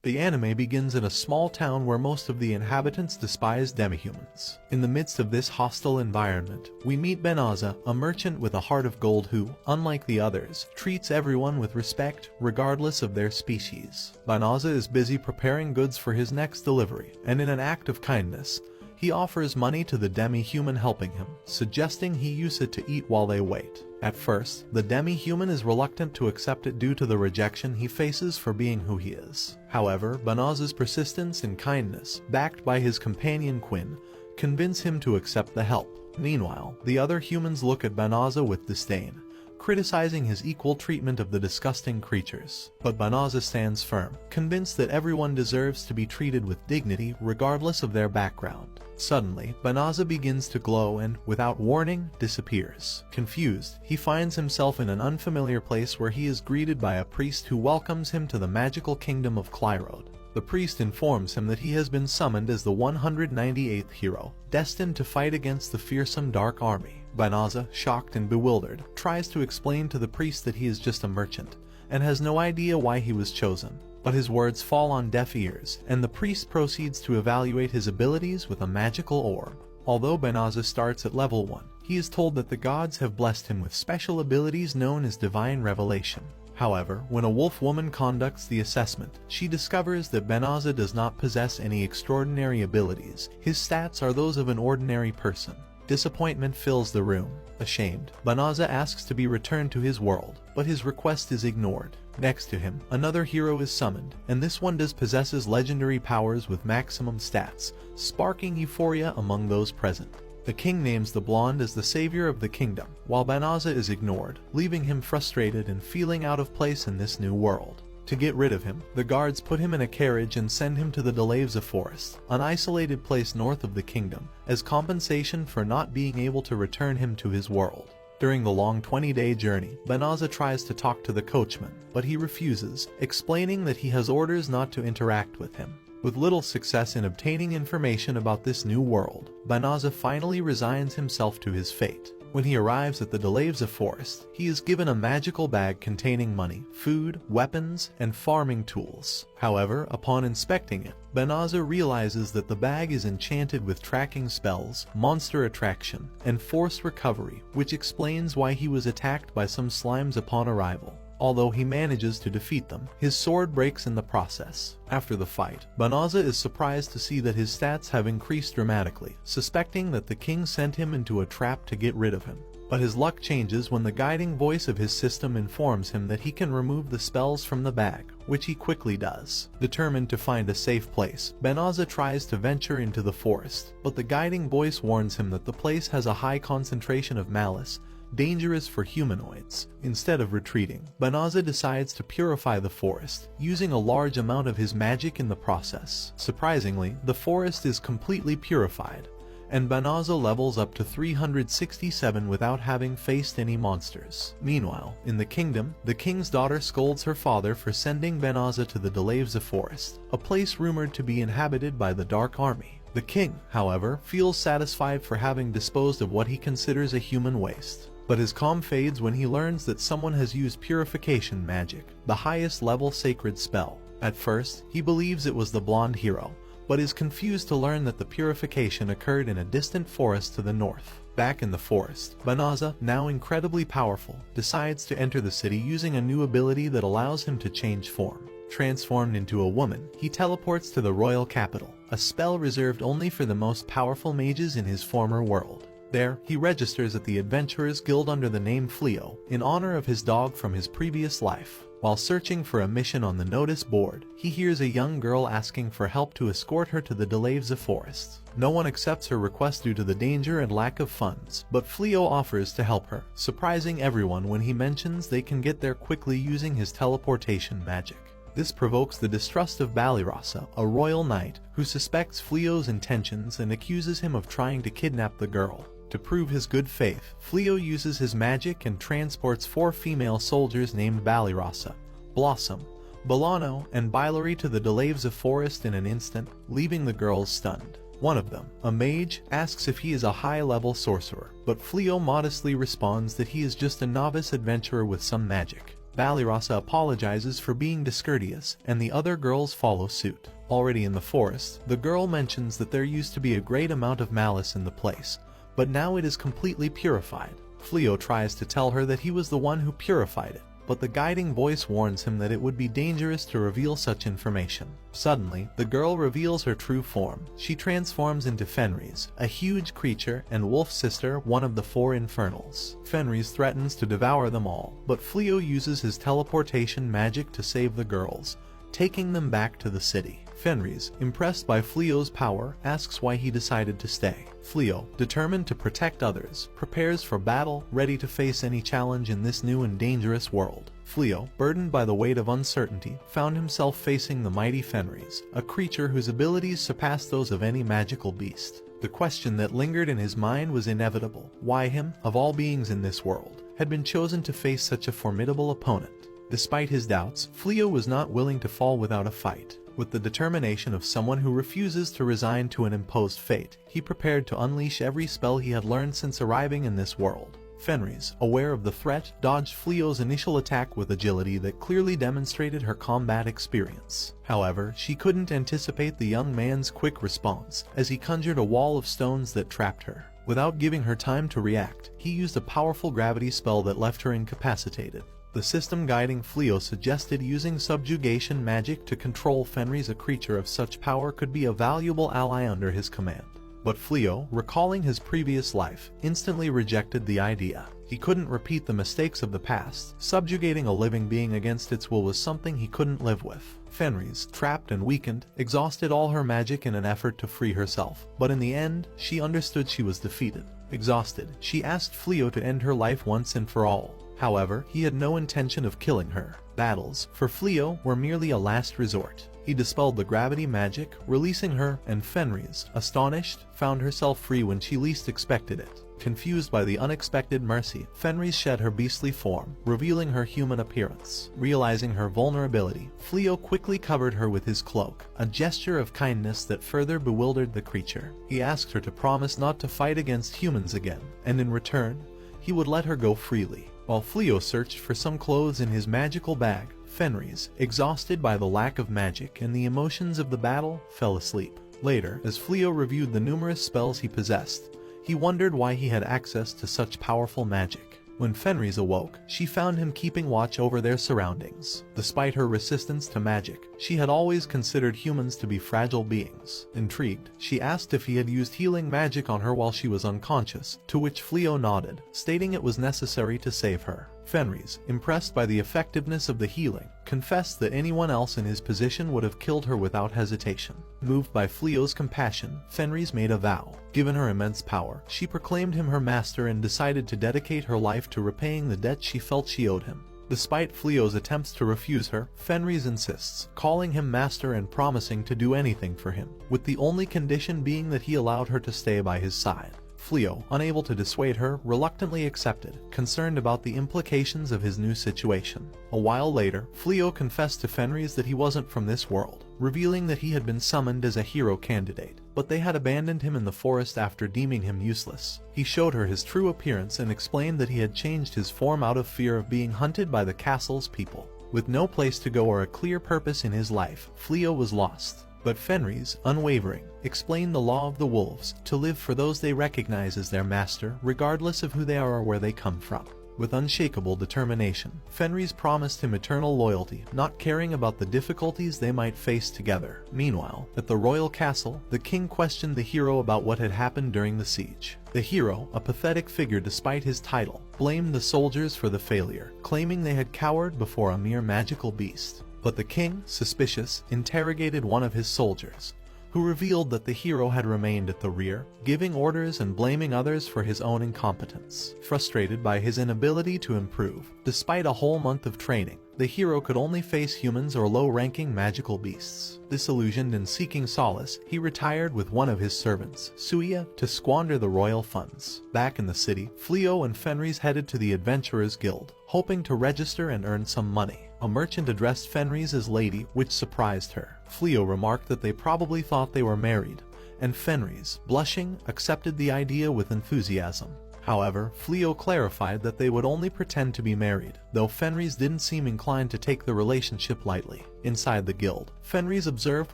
The anime begins in a small town where most of the inhabitants despise demihumans. In the midst of this hostile environment, we meet Benaza, a merchant with a heart of gold who, unlike the others, treats everyone with respect, regardless of their species. Benaza is busy preparing goods for his next delivery, and in an act of kindness, he offers money to the demi-human helping him, suggesting he use it to eat while they wait. At first, the demi-human is reluctant to accept it due to the rejection he faces for being who he is. However, Benaza's persistence and kindness, backed by his companion Quinn, convince him to accept the help. Meanwhile, the other humans look at Benaza with disdain, criticizing his equal treatment of the disgusting creatures. But Benaza stands firm, convinced that everyone deserves to be treated with dignity regardless of their background. Suddenly, Benaza begins to glow and, without warning, disappears. Confused, he finds himself in an unfamiliar place where he is greeted by a priest who welcomes him to the magical kingdom of Clyrode. The priest informs him that he has been summoned as the 198th hero, destined to fight against the fearsome Dark Army. Benaza, shocked and bewildered, tries to explain to the priest that he is just a merchant, and has no idea why he was chosen. But his words fall on deaf ears, and the priest proceeds to evaluate his abilities with a magical orb. Although Benaza starts at level 1, he is told that the gods have blessed him with special abilities known as Divine Revelation. However, when a wolf woman conducts the assessment, she discovers that Benaza does not possess any extraordinary abilities. His stats are those of an ordinary person. Disappointment fills the room. Ashamed, Benaza asks to be returned to his world, but his request is ignored. Next to him, another hero is summoned, and this one possesses legendary powers with maximum stats, sparking euphoria among those present. The king names the blonde as the savior of the kingdom, while Benaza is ignored, leaving him frustrated and feeling out of place in this new world. To get rid of him, the guards put him in a carriage and send him to the Delavza Forest, an isolated place north of the kingdom, as compensation for not being able to return him to his world. During the long 20-day journey, Benaza tries to talk to the coachman, but he refuses, explaining that he has orders not to interact with him. With little success in obtaining information about this new world, Benaza finally resigns himself to his fate. When he arrives at the Delavza Forest, he is given a magical bag containing money, food, weapons, and farming tools. However, upon inspecting it, Benaza realizes that the bag is enchanted with tracking spells, monster attraction, and forced recovery, which explains why he was attacked by some slimes upon arrival. Although he manages to defeat them, his sword breaks in the process. After the fight, Benaza is surprised to see that his stats have increased dramatically, suspecting that the king sent him into a trap to get rid of him. But his luck changes when the guiding voice of his system informs him that he can remove the spells from the bag, which he quickly does. Determined to find a safe place, Benaza tries to venture into the forest, but the guiding voice warns him that the place has a high concentration of malice, dangerous for humanoids. Instead of retreating, Benaza decides to purify the forest, using a large amount of his magic in the process. Surprisingly, the forest is completely purified, and Benaza levels up to 367 without having faced any monsters. Meanwhile, in the kingdom, the king's daughter scolds her father for sending Benaza to the Delavza Forest, a place rumored to be inhabited by the Dark Army. The king, however, feels satisfied for having disposed of what he considers a human waste. But his calm fades when he learns that someone has used purification magic, the highest level sacred spell. At first, he believes it was the blonde hero, but is confused to learn that the purification occurred in a distant forest to the north. Back in the forest, Benaza, now incredibly powerful, decides to enter the city using a new ability that allows him to change form. Transformed into a woman, he teleports to the royal capital, a spell reserved only for the most powerful mages in his former world. There, he registers at the Adventurers Guild under the name Fleo, in honor of his dog from his previous life. While searching for a mission on the notice board, he hears a young girl asking for help to escort her to the Delavza Forest. No one accepts her request due to the danger and lack of funds, but Fleo offers to help her, surprising everyone when he mentions they can get there quickly using his teleportation magic. This provokes the distrust of Balirasa, a royal knight, who suspects Fleo's intentions and accuses him of trying to kidnap the girl. To prove his good faith, Fleo uses his magic and transports 4 female soldiers named Balirasa, Blossom, Bolano, and Bilary to the Delavza Forest in an instant, leaving the girls stunned. One of them, a mage, asks if he is a high-level sorcerer, but Fleo modestly responds that he is just a novice adventurer with some magic. Ballyrossa apologizes for being discourteous, and the other girls follow suit. Already in the forest, the girl mentions that there used to be a great amount of malice in the place, but now it is completely purified. Fleo tries to tell her that he was the one who purified it, but the guiding voice warns him that it would be dangerous to reveal such information. Suddenly, the girl reveals her true form. She transforms into Fenris, a huge creature, and Wolf's sister, one of the four infernals. Fenris threatens to devour them all, but Fleo uses his teleportation magic to save the girls, taking them back to the city. Fenris, impressed by Fleo's power, asks why he decided to stay. Fleo, determined to protect others, prepares for battle, ready to face any challenge in this new and dangerous world. Fleo, burdened by the weight of uncertainty, found himself facing the mighty Fenris, a creature whose abilities surpassed those of any magical beast. The question that lingered in his mind was inevitable: why him, of all beings in this world, had been chosen to face such a formidable opponent. Despite his doubts, Fleo was not willing to fall without a fight. With the determination of someone who refuses to resign to an imposed fate, he prepared to unleash every spell he had learned since arriving in this world. Fenris, aware of the threat, dodged Fleo's initial attack with agility that clearly demonstrated her combat experience. However, she couldn't anticipate the young man's quick response, as he conjured a wall of stones that trapped her. Without giving her time to react, he used a powerful gravity spell that left her incapacitated. The system guiding Fleo suggested using subjugation magic to control Fenris. A creature of such power could be a valuable ally under his command. But Fleo, recalling his previous life, instantly rejected the idea. He couldn't repeat the mistakes of the past. Subjugating a living being against its will was something he couldn't live with. Fenris, trapped and weakened, exhausted all her magic in an effort to free herself. But in the end, she understood she was defeated. Exhausted, she asked Fleo to end her life once and for all. However, he had no intention of killing her. Battles, for Fleo, were merely a last resort. He dispelled the gravity magic, releasing her, and Fenris, astonished, found herself free when she least expected it. Confused by the unexpected mercy, Fenris shed her beastly form, revealing her human appearance. Realizing her vulnerability, Fleo quickly covered her with his cloak, a gesture of kindness that further bewildered the creature. He asked her to promise not to fight against humans again, and in return, he would let her go freely. While Fleo searched for some clothes in his magical bag, Fenris, exhausted by the lack of magic and the emotions of the battle, fell asleep. Later, as Fleo reviewed the numerous spells he possessed, he wondered why he had access to such powerful magic. When Fenris awoke, she found him keeping watch over their surroundings. Despite her resistance to magic, she had always considered humans to be fragile beings. Intrigued, she asked if he had used healing magic on her while she was unconscious, to which Fleo nodded, stating it was necessary to save her. Fenris, impressed by the effectiveness of the healing, confessed that anyone else in his position would have killed her without hesitation. Moved by Fleo's compassion, Fenris made a vow. Given her immense power, she proclaimed him her master and decided to dedicate her life to repaying the debt she felt she owed him. Despite Fleo's attempts to refuse her, Fenris insists, calling him master and promising to do anything for him, with the only condition being that he allowed her to stay by his side. Fleo, unable to dissuade her, reluctantly accepted, concerned about the implications of his new situation. A while later, Fleo confessed to Fenris that he wasn't from this world, revealing that he had been summoned as a hero candidate, but they had abandoned him in the forest after deeming him useless. He showed her his true appearance and explained that he had changed his form out of fear of being hunted by the castle's people. With no place to go or a clear purpose in his life, Fleo was lost. But Fenris, unwavering, explained the law of the wolves, to live for those they recognize as their master, regardless of who they are or where they come from. With unshakable determination, Fenris promised him eternal loyalty, not caring about the difficulties they might face together. Meanwhile, at the royal castle, the king questioned the hero about what had happened during the siege. The hero, a pathetic figure despite his title, blamed the soldiers for the failure, claiming they had cowered before a mere magical beast. But the king, suspicious, interrogated one of his soldiers, who revealed that the hero had remained at the rear, giving orders and blaming others for his own incompetence. Frustrated by his inability to improve, despite a whole month of training, the hero could only face humans or low-ranking magical beasts. Disillusioned and seeking solace, he retired with one of his servants, Suya, to squander the royal funds. Back in the city, Fleo and Fenris headed to the Adventurers Guild, hoping to register and earn some money. A merchant addressed Fenris as lady, which surprised her. Fleo remarked that they probably thought they were married, and Fenris, blushing, accepted the idea with enthusiasm. However, Fleo clarified that they would only pretend to be married, though Fenris didn't seem inclined to take the relationship lightly. Inside the guild, Fenris observed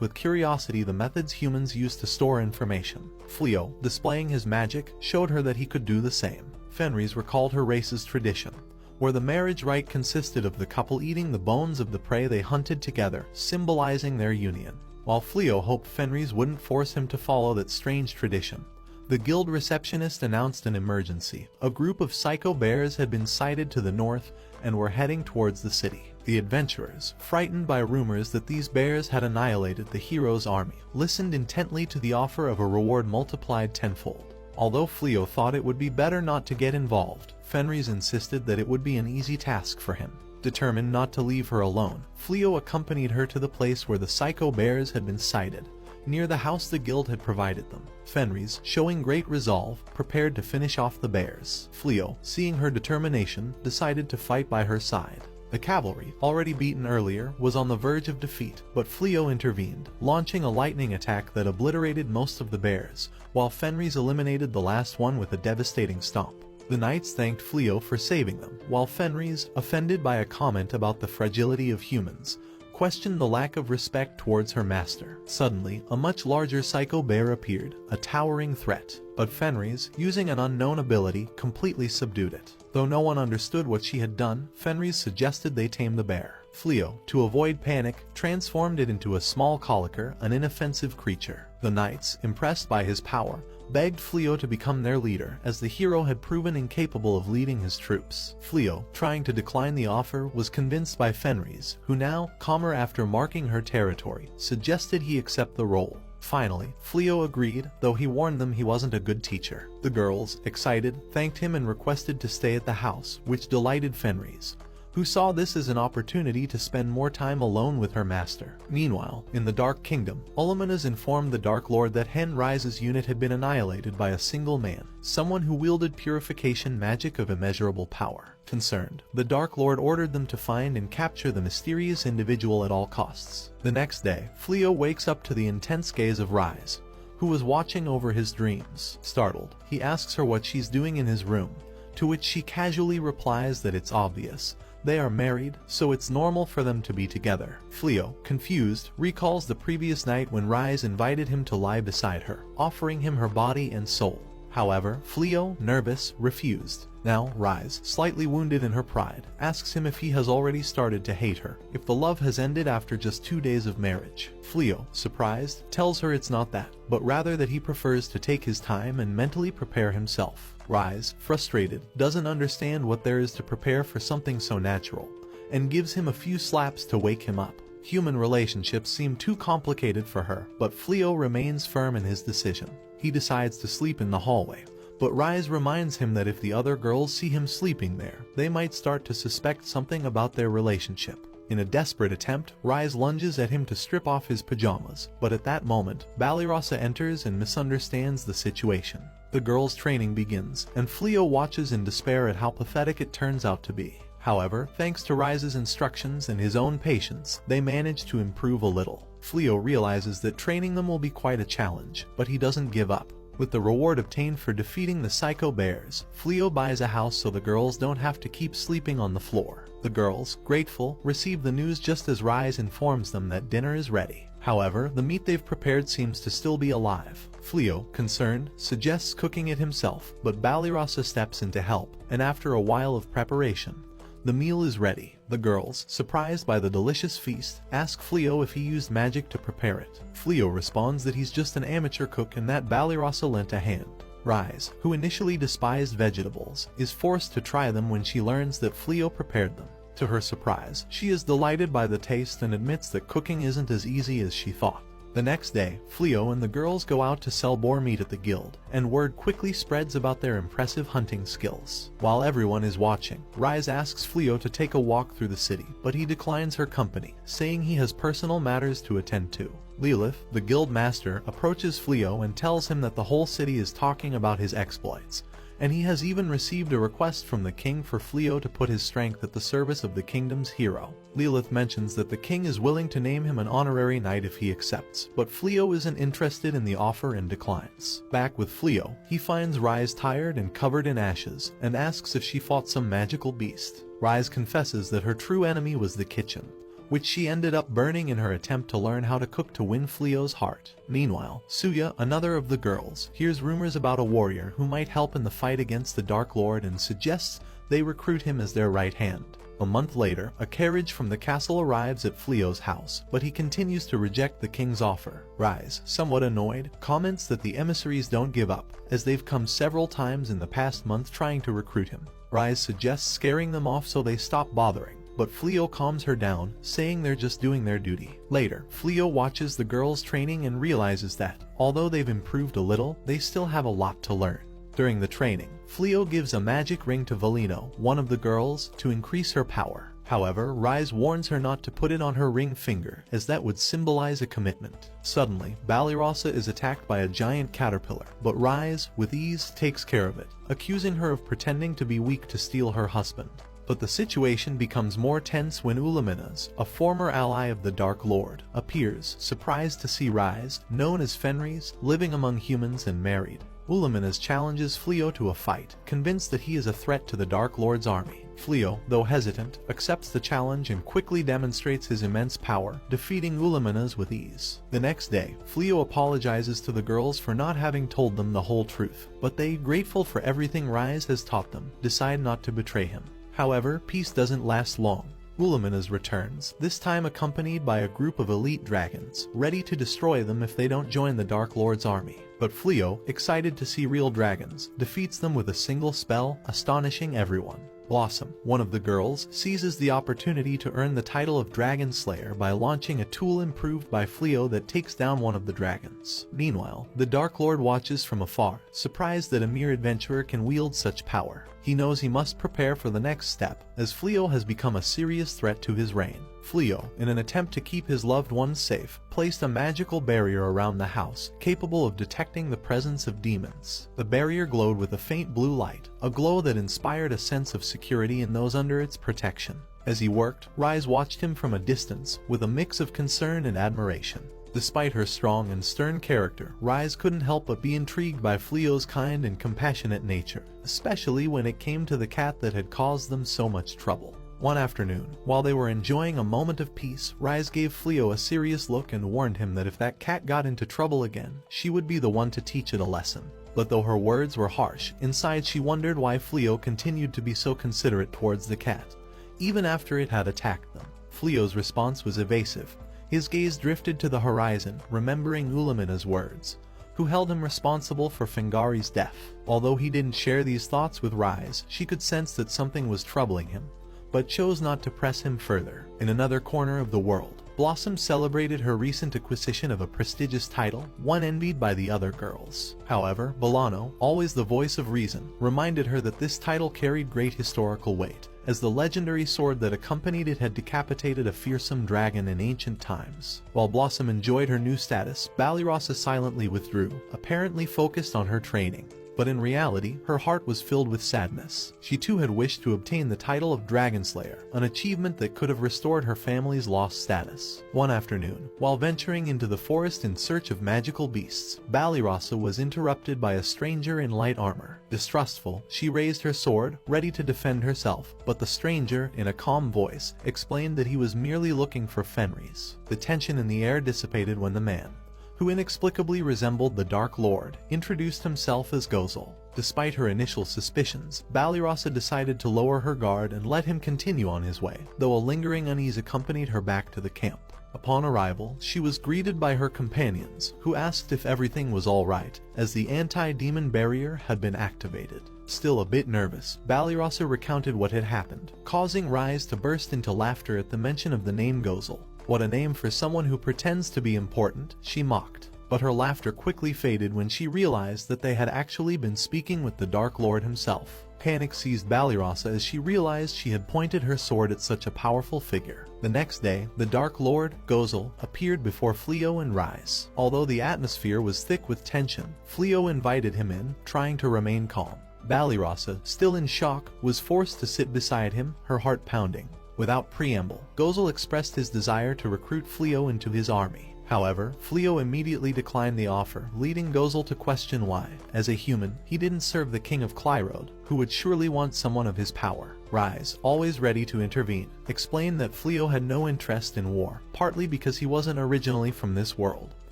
with curiosity the methods humans use to store information. Fleo, displaying his magic, showed her that he could do the same. Fenris recalled her race's tradition, where the marriage rite consisted of the couple eating the bones of the prey they hunted together, symbolizing their union. While Fleo hoped Fenris wouldn't force him to follow that strange tradition, the guild receptionist announced an emergency. A group of psycho bears had been sighted to the north and were heading towards the city. The adventurers, frightened by rumors that these bears had annihilated the hero's army, listened intently to the offer of a reward multiplied tenfold. Although Fleo thought it would be better not to get involved, Fenris insisted that it would be an easy task for him. Determined not to leave her alone, Fleo accompanied her to the place where the psycho bears had been sighted, near the house the guild had provided them. Fenris, showing great resolve, prepared to finish off the bears. Fleo, seeing her determination, decided to fight by her side. The cavalry, already beaten earlier, was on the verge of defeat, but Fleo intervened, launching a lightning attack that obliterated most of the bears, while Fenris eliminated the last one with a devastating stomp. The knights thanked Fleo for saving them, while Fenris, offended by a comment about the fragility of humans, questioned the lack of respect towards her master. Suddenly, a much larger psycho bear appeared, a towering threat, but Fenris, using an unknown ability, completely subdued it. Though no one understood what she had done, Fenris suggested they tame the bear. Fleo, to avoid panic, transformed it into a small colicker, an inoffensive creature. The knights, impressed by his power, begged Fleo to become their leader, as the hero had proven incapable of leading his troops. Fleo, trying to decline the offer, was convinced by Fenris, who now, calmer after marking her territory, suggested he accept the role. Finally, Fleo agreed, though he warned them he wasn't a good teacher. The girls, excited, thanked him and requested to stay at the house, which delighted Fenris, who saw this as an opportunity to spend more time alone with her master. Meanwhile, in the Dark Kingdom, Oluminas informed the Dark Lord that Hen Rise's unit had been annihilated by a single man, someone who wielded purification magic of immeasurable power. Concerned, the Dark Lord ordered them to find and capture the mysterious individual at all costs. The next day, Fleo wakes up to the intense gaze of Rise, who was watching over his dreams. Startled, he asks her what she's doing in his room, to which she casually replies that it's obvious. They are married, so it's normal for them to be together. Fleo, confused, recalls the previous night when Rise invited him to lie beside her, offering him her body and soul. However, Fleo, nervous, refused. Now, Rise, slightly wounded in her pride, asks him if he has already started to hate her, if the love has ended after just 2 days of marriage. Fleo, surprised, tells her it's not that, but rather that he prefers to take his time and mentally prepare himself. Rise, frustrated, doesn't understand what there is to prepare for something so natural, and gives him a few slaps to wake him up. Human relationships seem too complicated for her, but Fleo remains firm in his decision. He decides to sleep in the hallway, but Rise reminds him that if the other girls see him sleeping there, they might start to suspect something about their relationship. In a desperate attempt, Rise lunges at him to strip off his pajamas, but at that moment, Ballyrossa enters and misunderstands the situation. The girls' training begins, and Fleo watches in despair at how pathetic it turns out to be. However, thanks to Rise's instructions and his own patience, they manage to improve a little. Fleo realizes that training them will be quite a challenge, but he doesn't give up. With the reward obtained for defeating the psycho bears, Fleo buys a house so the girls don't have to keep sleeping on the floor. The girls, grateful, receive the news just as Rise informs them that dinner is ready. However, the meat they've prepared seems to still be alive. Fleo, concerned, suggests cooking it himself, but Ballyrossa steps in to help, and after a while of preparation, the meal is ready. The girls, surprised by the delicious feast, ask Fleo if he used magic to prepare it. Fleo responds that he's just an amateur cook and that Ballyrossa lent a hand. Rise, who initially despised vegetables, is forced to try them when she learns that Fleo prepared them. To her surprise, she is delighted by the taste and admits that cooking isn't as easy as she thought. The next day, Fleo and the girls go out to sell boar meat at the guild, and word quickly spreads about their impressive hunting skills. While everyone is watching, Rise asks Fleo to take a walk through the city, but he declines her company, saying he has personal matters to attend to. Lilith, the guild master, approaches Fleo and tells him that the whole city is talking about his exploits, and he has even received a request from the king for Fleo to put his strength at the service of the kingdom's hero. Lilith mentions that the king is willing to name him an honorary knight if he accepts, but Fleo isn't interested in the offer and declines. Back with Fleo, he finds Rise tired and covered in ashes, and asks if she fought some magical beast. Rise confesses that her true enemy was the kitchen, which she ended up burning in her attempt to learn how to cook to win Fleo's heart. Meanwhile, Suya, another of the girls, hears rumors about a warrior who might help in the fight against the Dark Lord and suggests they recruit him as their right hand. A month later, a carriage from the castle arrives at Fleo's house, but he continues to reject the king's offer. Rise, somewhat annoyed, comments that the emissaries don't give up, as they've come several times in the past month trying to recruit him. Rise suggests scaring them off so they stop bothering, but Fleo calms her down, saying they're just doing their duty. Later, Fleo watches the girls training and realizes that, although they've improved a little, they still have a lot to learn. During the training, Fleo gives a magic ring to Valino, one of the girls, to increase her power. However, Rise warns her not to put it on her ring finger, as that would symbolize a commitment. Suddenly, Ballyrossa is attacked by a giant caterpillar, but Rise, with ease, takes care of it, accusing her of pretending to be weak to steal her husband. But the situation becomes more tense when Ulaminas, a former ally of the Dark Lord, appears, surprised to see Rise, known as Fenris, living among humans and married. Ulaminas challenges Fleo to a fight, convinced that he is a threat to the Dark Lord's army. Fleo, though hesitant, accepts the challenge and quickly demonstrates his immense power, defeating Ulaminas with ease. The next day, Fleo apologizes to the girls for not having told them the whole truth, but they, grateful for everything Rise has taught them, decide not to betray him. However, peace doesn't last long. Ulaminas returns, this time accompanied by a group of elite dragons, ready to destroy them if they don't join the Dark Lord's army. But Fleo, excited to see real dragons, defeats them with a single spell, astonishing everyone. Blossom, one of the girls, seizes the opportunity to earn the title of Dragon Slayer by launching a tool improved by Fleo that takes down one of the dragons. Meanwhile, the Dark Lord watches from afar, surprised that a mere adventurer can wield such power. He knows he must prepare for the next step, as Fleo has become a serious threat to his reign. Fleo, in an attempt to keep his loved ones safe, placed a magical barrier around the house, capable of detecting the presence of demons. The barrier glowed with a faint blue light, a glow that inspired a sense of security in those under its protection. As he worked, Rise watched him from a distance, with a mix of concern and admiration. Despite her strong and stern character, Rise couldn't help but be intrigued by Fleo's kind and compassionate nature, especially when it came to the cat that had caused them so much trouble. One afternoon, while they were enjoying a moment of peace, Rise gave Fleo a serious look and warned him that if that cat got into trouble again, she would be the one to teach it a lesson. But though her words were harsh, inside she wondered why Fleo continued to be so considerate towards the cat, even after it had attacked them. Fleo's response was evasive. His gaze drifted to the horizon, remembering Ulamina's words, who held him responsible for Fingari's death. Although he didn't share these thoughts with Rise, she could sense that something was troubling him, but chose not to press him further. In another corner of the world, Blossom celebrated her recent acquisition of a prestigious title, one envied by the other girls. However, Bolano, always the voice of reason, reminded her that this title carried great historical weight, as the legendary sword that accompanied it had decapitated a fearsome dragon in ancient times. While Blossom enjoyed her new status, Ballyrossa silently withdrew, apparently focused on her training. But in reality, her heart was filled with sadness. She too had wished to obtain the title of Dragon Slayer, an achievement that could have restored her family's lost status. One afternoon, while venturing into the forest in search of magical beasts, Ballyrossa was interrupted by a stranger in light armor. Distrustful, she raised her sword, ready to defend herself, but the stranger, in a calm voice, explained that he was merely looking for Fenris. The tension in the air dissipated when the man, who inexplicably resembled the Dark Lord, introduced himself as Gozel. Despite her initial suspicions, Ballyrossa decided to lower her guard and let him continue on his way, though a lingering unease accompanied her back to the camp. Upon arrival, she was greeted by her companions, who asked if everything was all right, as the anti-demon barrier had been activated. Still a bit nervous, Ballyrossa recounted what had happened, causing Rise to burst into laughter at the mention of the name Gozel. What a name for someone who pretends to be important, she mocked. But her laughter quickly faded when she realized that they had actually been speaking with the Dark Lord himself. Panic seized Ballyrossa as she realized she had pointed her sword at such a powerful figure. The next day, the Dark Lord, Gozel, appeared before Fleo and Rise. Although the atmosphere was thick with tension, Fleo invited him in, trying to remain calm. Ballyrossa, still in shock, was forced to sit beside him, her heart pounding. Without preamble, Gozel expressed his desire to recruit Fleo into his army. However, Fleo immediately declined the offer, leading Gozel to question why. As a human, he didn't serve the king of Clyrode, who would surely want someone of his power. Rise, always ready to intervene, explained that Fleo had no interest in war, partly because he wasn't originally from this world,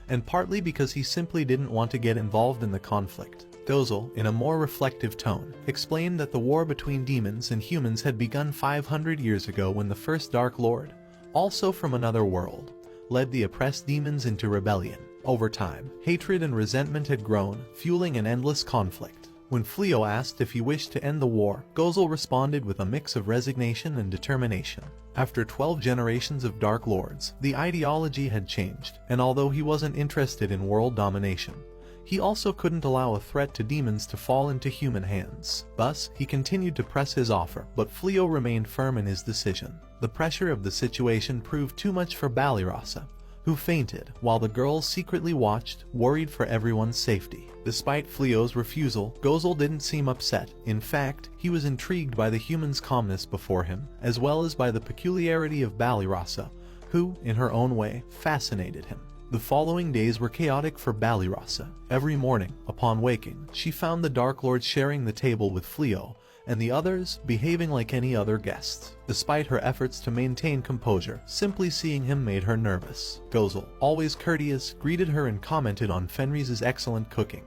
and partly because he simply didn't want to get involved in the conflict. Gozel, in a more reflective tone, explained that the war between demons and humans had begun 500 years ago when the first Dark Lord, also from another world, led the oppressed demons into rebellion. Over time, hatred and resentment had grown, fueling an endless conflict. When Fleo asked if he wished to end the war, Gozel responded with a mix of resignation and determination. After 12 generations of Dark Lords, the ideology had changed, and although he wasn't interested in world domination, he also couldn't allow a threat to demons to fall into human hands. Thus, he continued to press his offer, but Fleo remained firm in his decision. The pressure of the situation proved too much for Ballyrossa, who fainted, while the girls secretly watched, worried for everyone's safety. Despite Fleo's refusal, Gozel didn't seem upset. In fact, he was intrigued by the human's calmness before him, as well as by the peculiarity of Ballyrossa, who, in her own way, fascinated him. The following days were chaotic for Ballyrossa. Every morning, upon waking, she found the Dark Lord sharing the table with Fleo, and the others behaving like any other guests. Despite her efforts to maintain composure, simply seeing him made her nervous. Gozel, always courteous, greeted her and commented on Fenris's excellent cooking,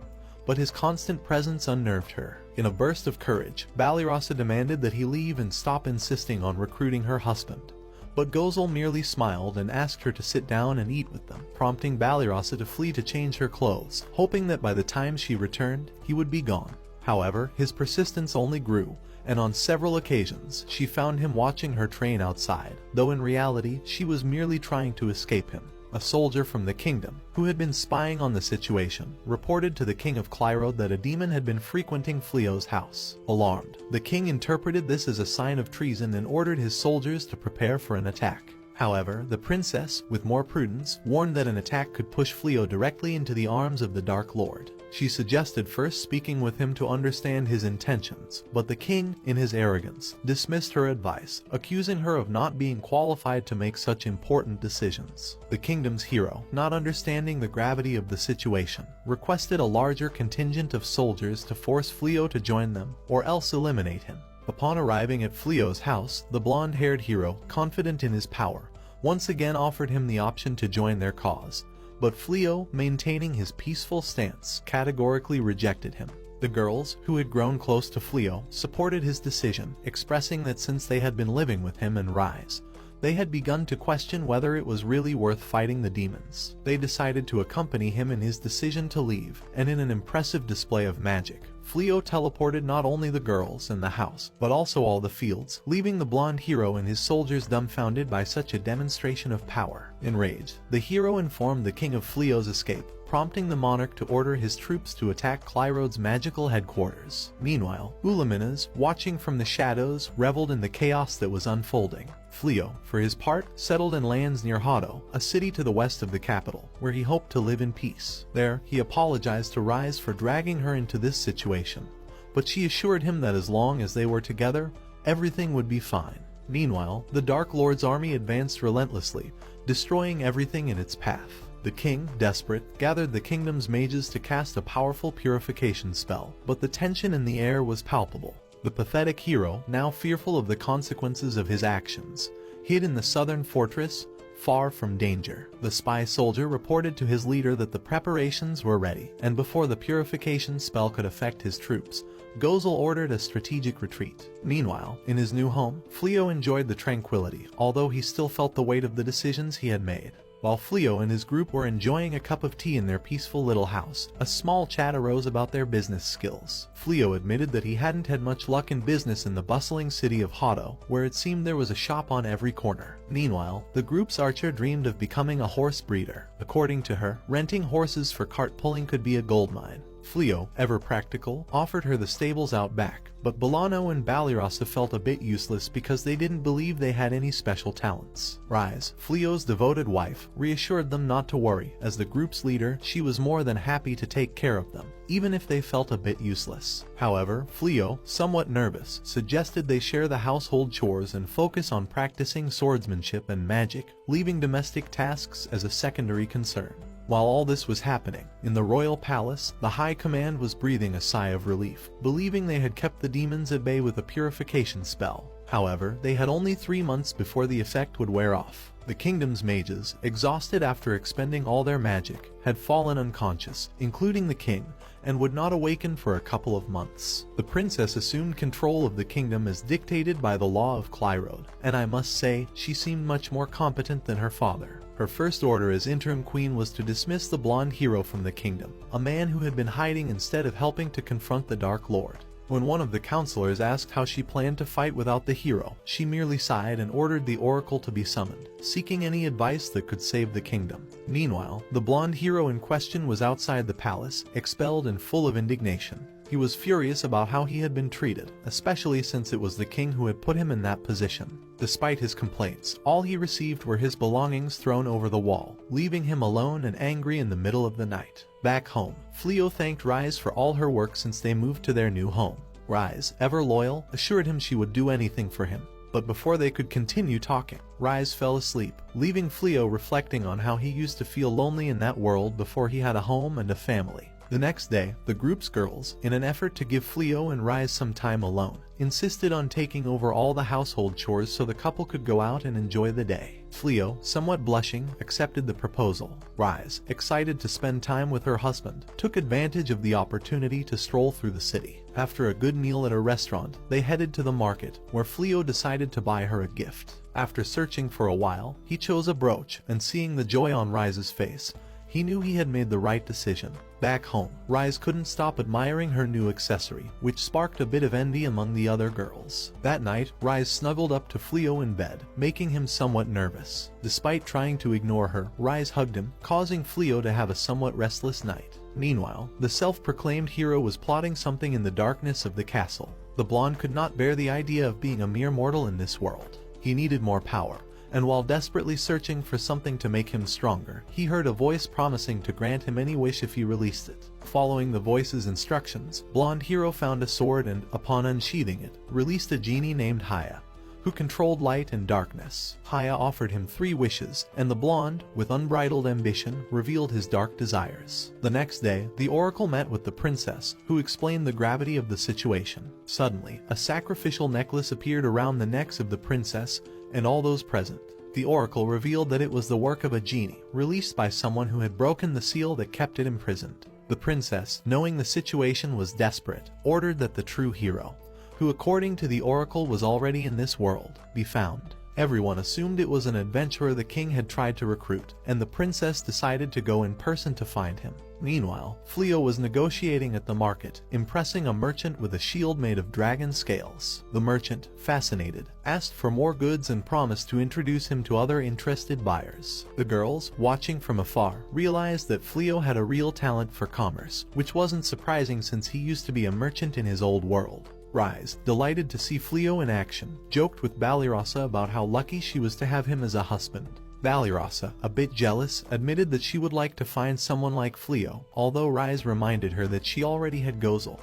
but his constant presence unnerved her. In a burst of courage, Ballyrossa demanded that he leave and stop insisting on recruiting her husband. But Gozel merely smiled and asked her to sit down and eat with them, prompting Ballyrossa to flee to change her clothes, hoping that by the time she returned, he would be gone. However, his persistence only grew, and on several occasions, she found him watching her train outside, though in reality, she was merely trying to escape him. A soldier from the kingdom, who had been spying on the situation, reported to the king of Clyrode that a demon had been frequenting Fleo's house. Alarmed, the king interpreted this as a sign of treason and ordered his soldiers to prepare for an attack. However, the princess, with more prudence, warned that an attack could push Fleo directly into the arms of the Dark Lord. She suggested first speaking with him to understand his intentions, but the king, in his arrogance, dismissed her advice, accusing her of not being qualified to make such important decisions. The kingdom's hero, not understanding the gravity of the situation, requested a larger contingent of soldiers to force Fleo to join them, or else eliminate him. Upon arriving at Fleo's house, the blonde-haired hero, confident in his power, once again offered him the option to join their cause. But Fleo, maintaining his peaceful stance, categorically rejected him. The girls, who had grown close to Fleo, supported his decision, expressing that since they had been living with him and Rise, they had begun to question whether it was really worth fighting the demons. They decided to accompany him in his decision to leave, and in an impressive display of magic, Fleo teleported not only the girls and the house, but also all the fields, leaving the blonde hero and his soldiers dumbfounded by such a demonstration of power. Enraged, the hero informed the king of Fleo's escape, prompting the monarch to order his troops to attack Clyrode's magical headquarters. Meanwhile, Ulaminas, watching from the shadows, reveled in the chaos that was unfolding. Fleo, for his part, settled in lands near Hado, a city to the west of the capital, where he hoped to live in peace. There, he apologized to Rise for dragging her into this situation, but she assured him that as long as they were together, everything would be fine. Meanwhile, the Dark Lord's army advanced relentlessly, destroying everything in its path. The king, desperate, gathered the kingdom's mages to cast a powerful purification spell, but the tension in the air was palpable. The pathetic hero, now fearful of the consequences of his actions, hid in the southern fortress, far from danger. The spy soldier reported to his leader that the preparations were ready, and before the purification spell could affect his troops, Gozel ordered a strategic retreat. Meanwhile, in his new home, Fleo enjoyed the tranquility, although he still felt the weight of the decisions he had made. While Fleo and his group were enjoying a cup of tea in their peaceful little house, a small chat arose about their business skills. Fleo admitted that he hadn't had much luck in business in the bustling city of Hado, where it seemed there was a shop on every corner. Meanwhile, the group's archer dreamed of becoming a horse breeder. According to her, renting horses for cart pulling could be a goldmine. Fleo, ever practical, offered her the stables out back, but Bolano and Ballyrossa felt a bit useless because they didn't believe they had any special talents. Rise, Fleo's devoted wife, reassured them not to worry. As the group's leader, she was more than happy to take care of them, even if they felt a bit useless. However, Fleo, somewhat nervous, suggested they share the household chores and focus on practicing swordsmanship and magic, leaving domestic tasks as a secondary concern. While all this was happening, in the royal palace, the high command was breathing a sigh of relief, believing they had kept the demons at bay with a purification spell. However, they had only 3 months before the effect would wear off. The kingdom's mages, exhausted after expending all their magic, had fallen unconscious, including the king, and would not awaken for a couple of months. The princess assumed control of the kingdom as dictated by the law of Clyrode, and I must say, she seemed much more competent than her father. Her first order as interim queen was to dismiss the blonde hero from the kingdom, a man who had been hiding instead of helping to confront the Dark Lord. When one of the counselors asked how she planned to fight without the hero, she merely sighed and ordered the oracle to be summoned, seeking any advice that could save the kingdom. Meanwhile, the blonde hero in question was outside the palace, expelled and full of indignation. He was furious about how he had been treated, especially since it was the king who had put him in that position. Despite his complaints, all he received were his belongings thrown over the wall, leaving him alone and angry in the middle of the night. Back home, Fleo thanked Rise for all her work since they moved to their new home. Rise, ever loyal, assured him she would do anything for him. But before they could continue talking, Rise fell asleep, leaving Fleo reflecting on how he used to feel lonely in that world before he had a home and a family. The next day, the group's girls, in an effort to give Fleo and Rise some time alone, insisted on taking over all the household chores so the couple could go out and enjoy the day. Fleo, somewhat blushing, accepted the proposal. Rise, excited to spend time with her husband, took advantage of the opportunity to stroll through the city. After a good meal at a restaurant, they headed to the market, where Fleo decided to buy her a gift. After searching for a while, he chose a brooch, and seeing the joy on Rise's face, he knew he had made the right decision. Back home, Rise couldn't stop admiring her new accessory, which sparked a bit of envy among the other girls. That night, Rise snuggled up to Fleo in bed, making him somewhat nervous. Despite trying to ignore her, Rise hugged him, causing Fleo to have a somewhat restless night. Meanwhile, the self-proclaimed hero was plotting something in the darkness of the castle. The blonde could not bear the idea of being a mere mortal in this world. He needed more power, and while desperately searching for something to make him stronger, he heard a voice promising to grant him any wish if he released it. Following the voice's instructions, blonde hero found a sword and, upon unsheathing it, released a genie named Haya, who controlled light and darkness. Haya offered him 3 wishes, and the blonde, with unbridled ambition, revealed his dark desires. The next day, the oracle met with the princess, who explained the gravity of the situation. Suddenly, a sacrificial necklace appeared around the necks of the princess and all those present. The oracle revealed that it was the work of a genie, released by someone who had broken the seal that kept it imprisoned. The princess, knowing the situation was desperate, ordered that the true hero, who according to the oracle was already in this world, be found. Everyone assumed it was an adventurer the king had tried to recruit, and the princess decided to go in person to find him. Meanwhile, Fleo was negotiating at the market, impressing a merchant with a shield made of dragon scales. The merchant, fascinated, asked for more goods and promised to introduce him to other interested buyers. The girls, watching from afar, realized that Fleo had a real talent for commerce, which wasn't surprising since he used to be a merchant in his old world. Rise, delighted to see Fleo in action, joked with Ballyrossa about how lucky she was to have him as a husband. Ballyrossa, a bit jealous, admitted that she would like to find someone like Fleo, although Rise reminded her that she already had Gozel,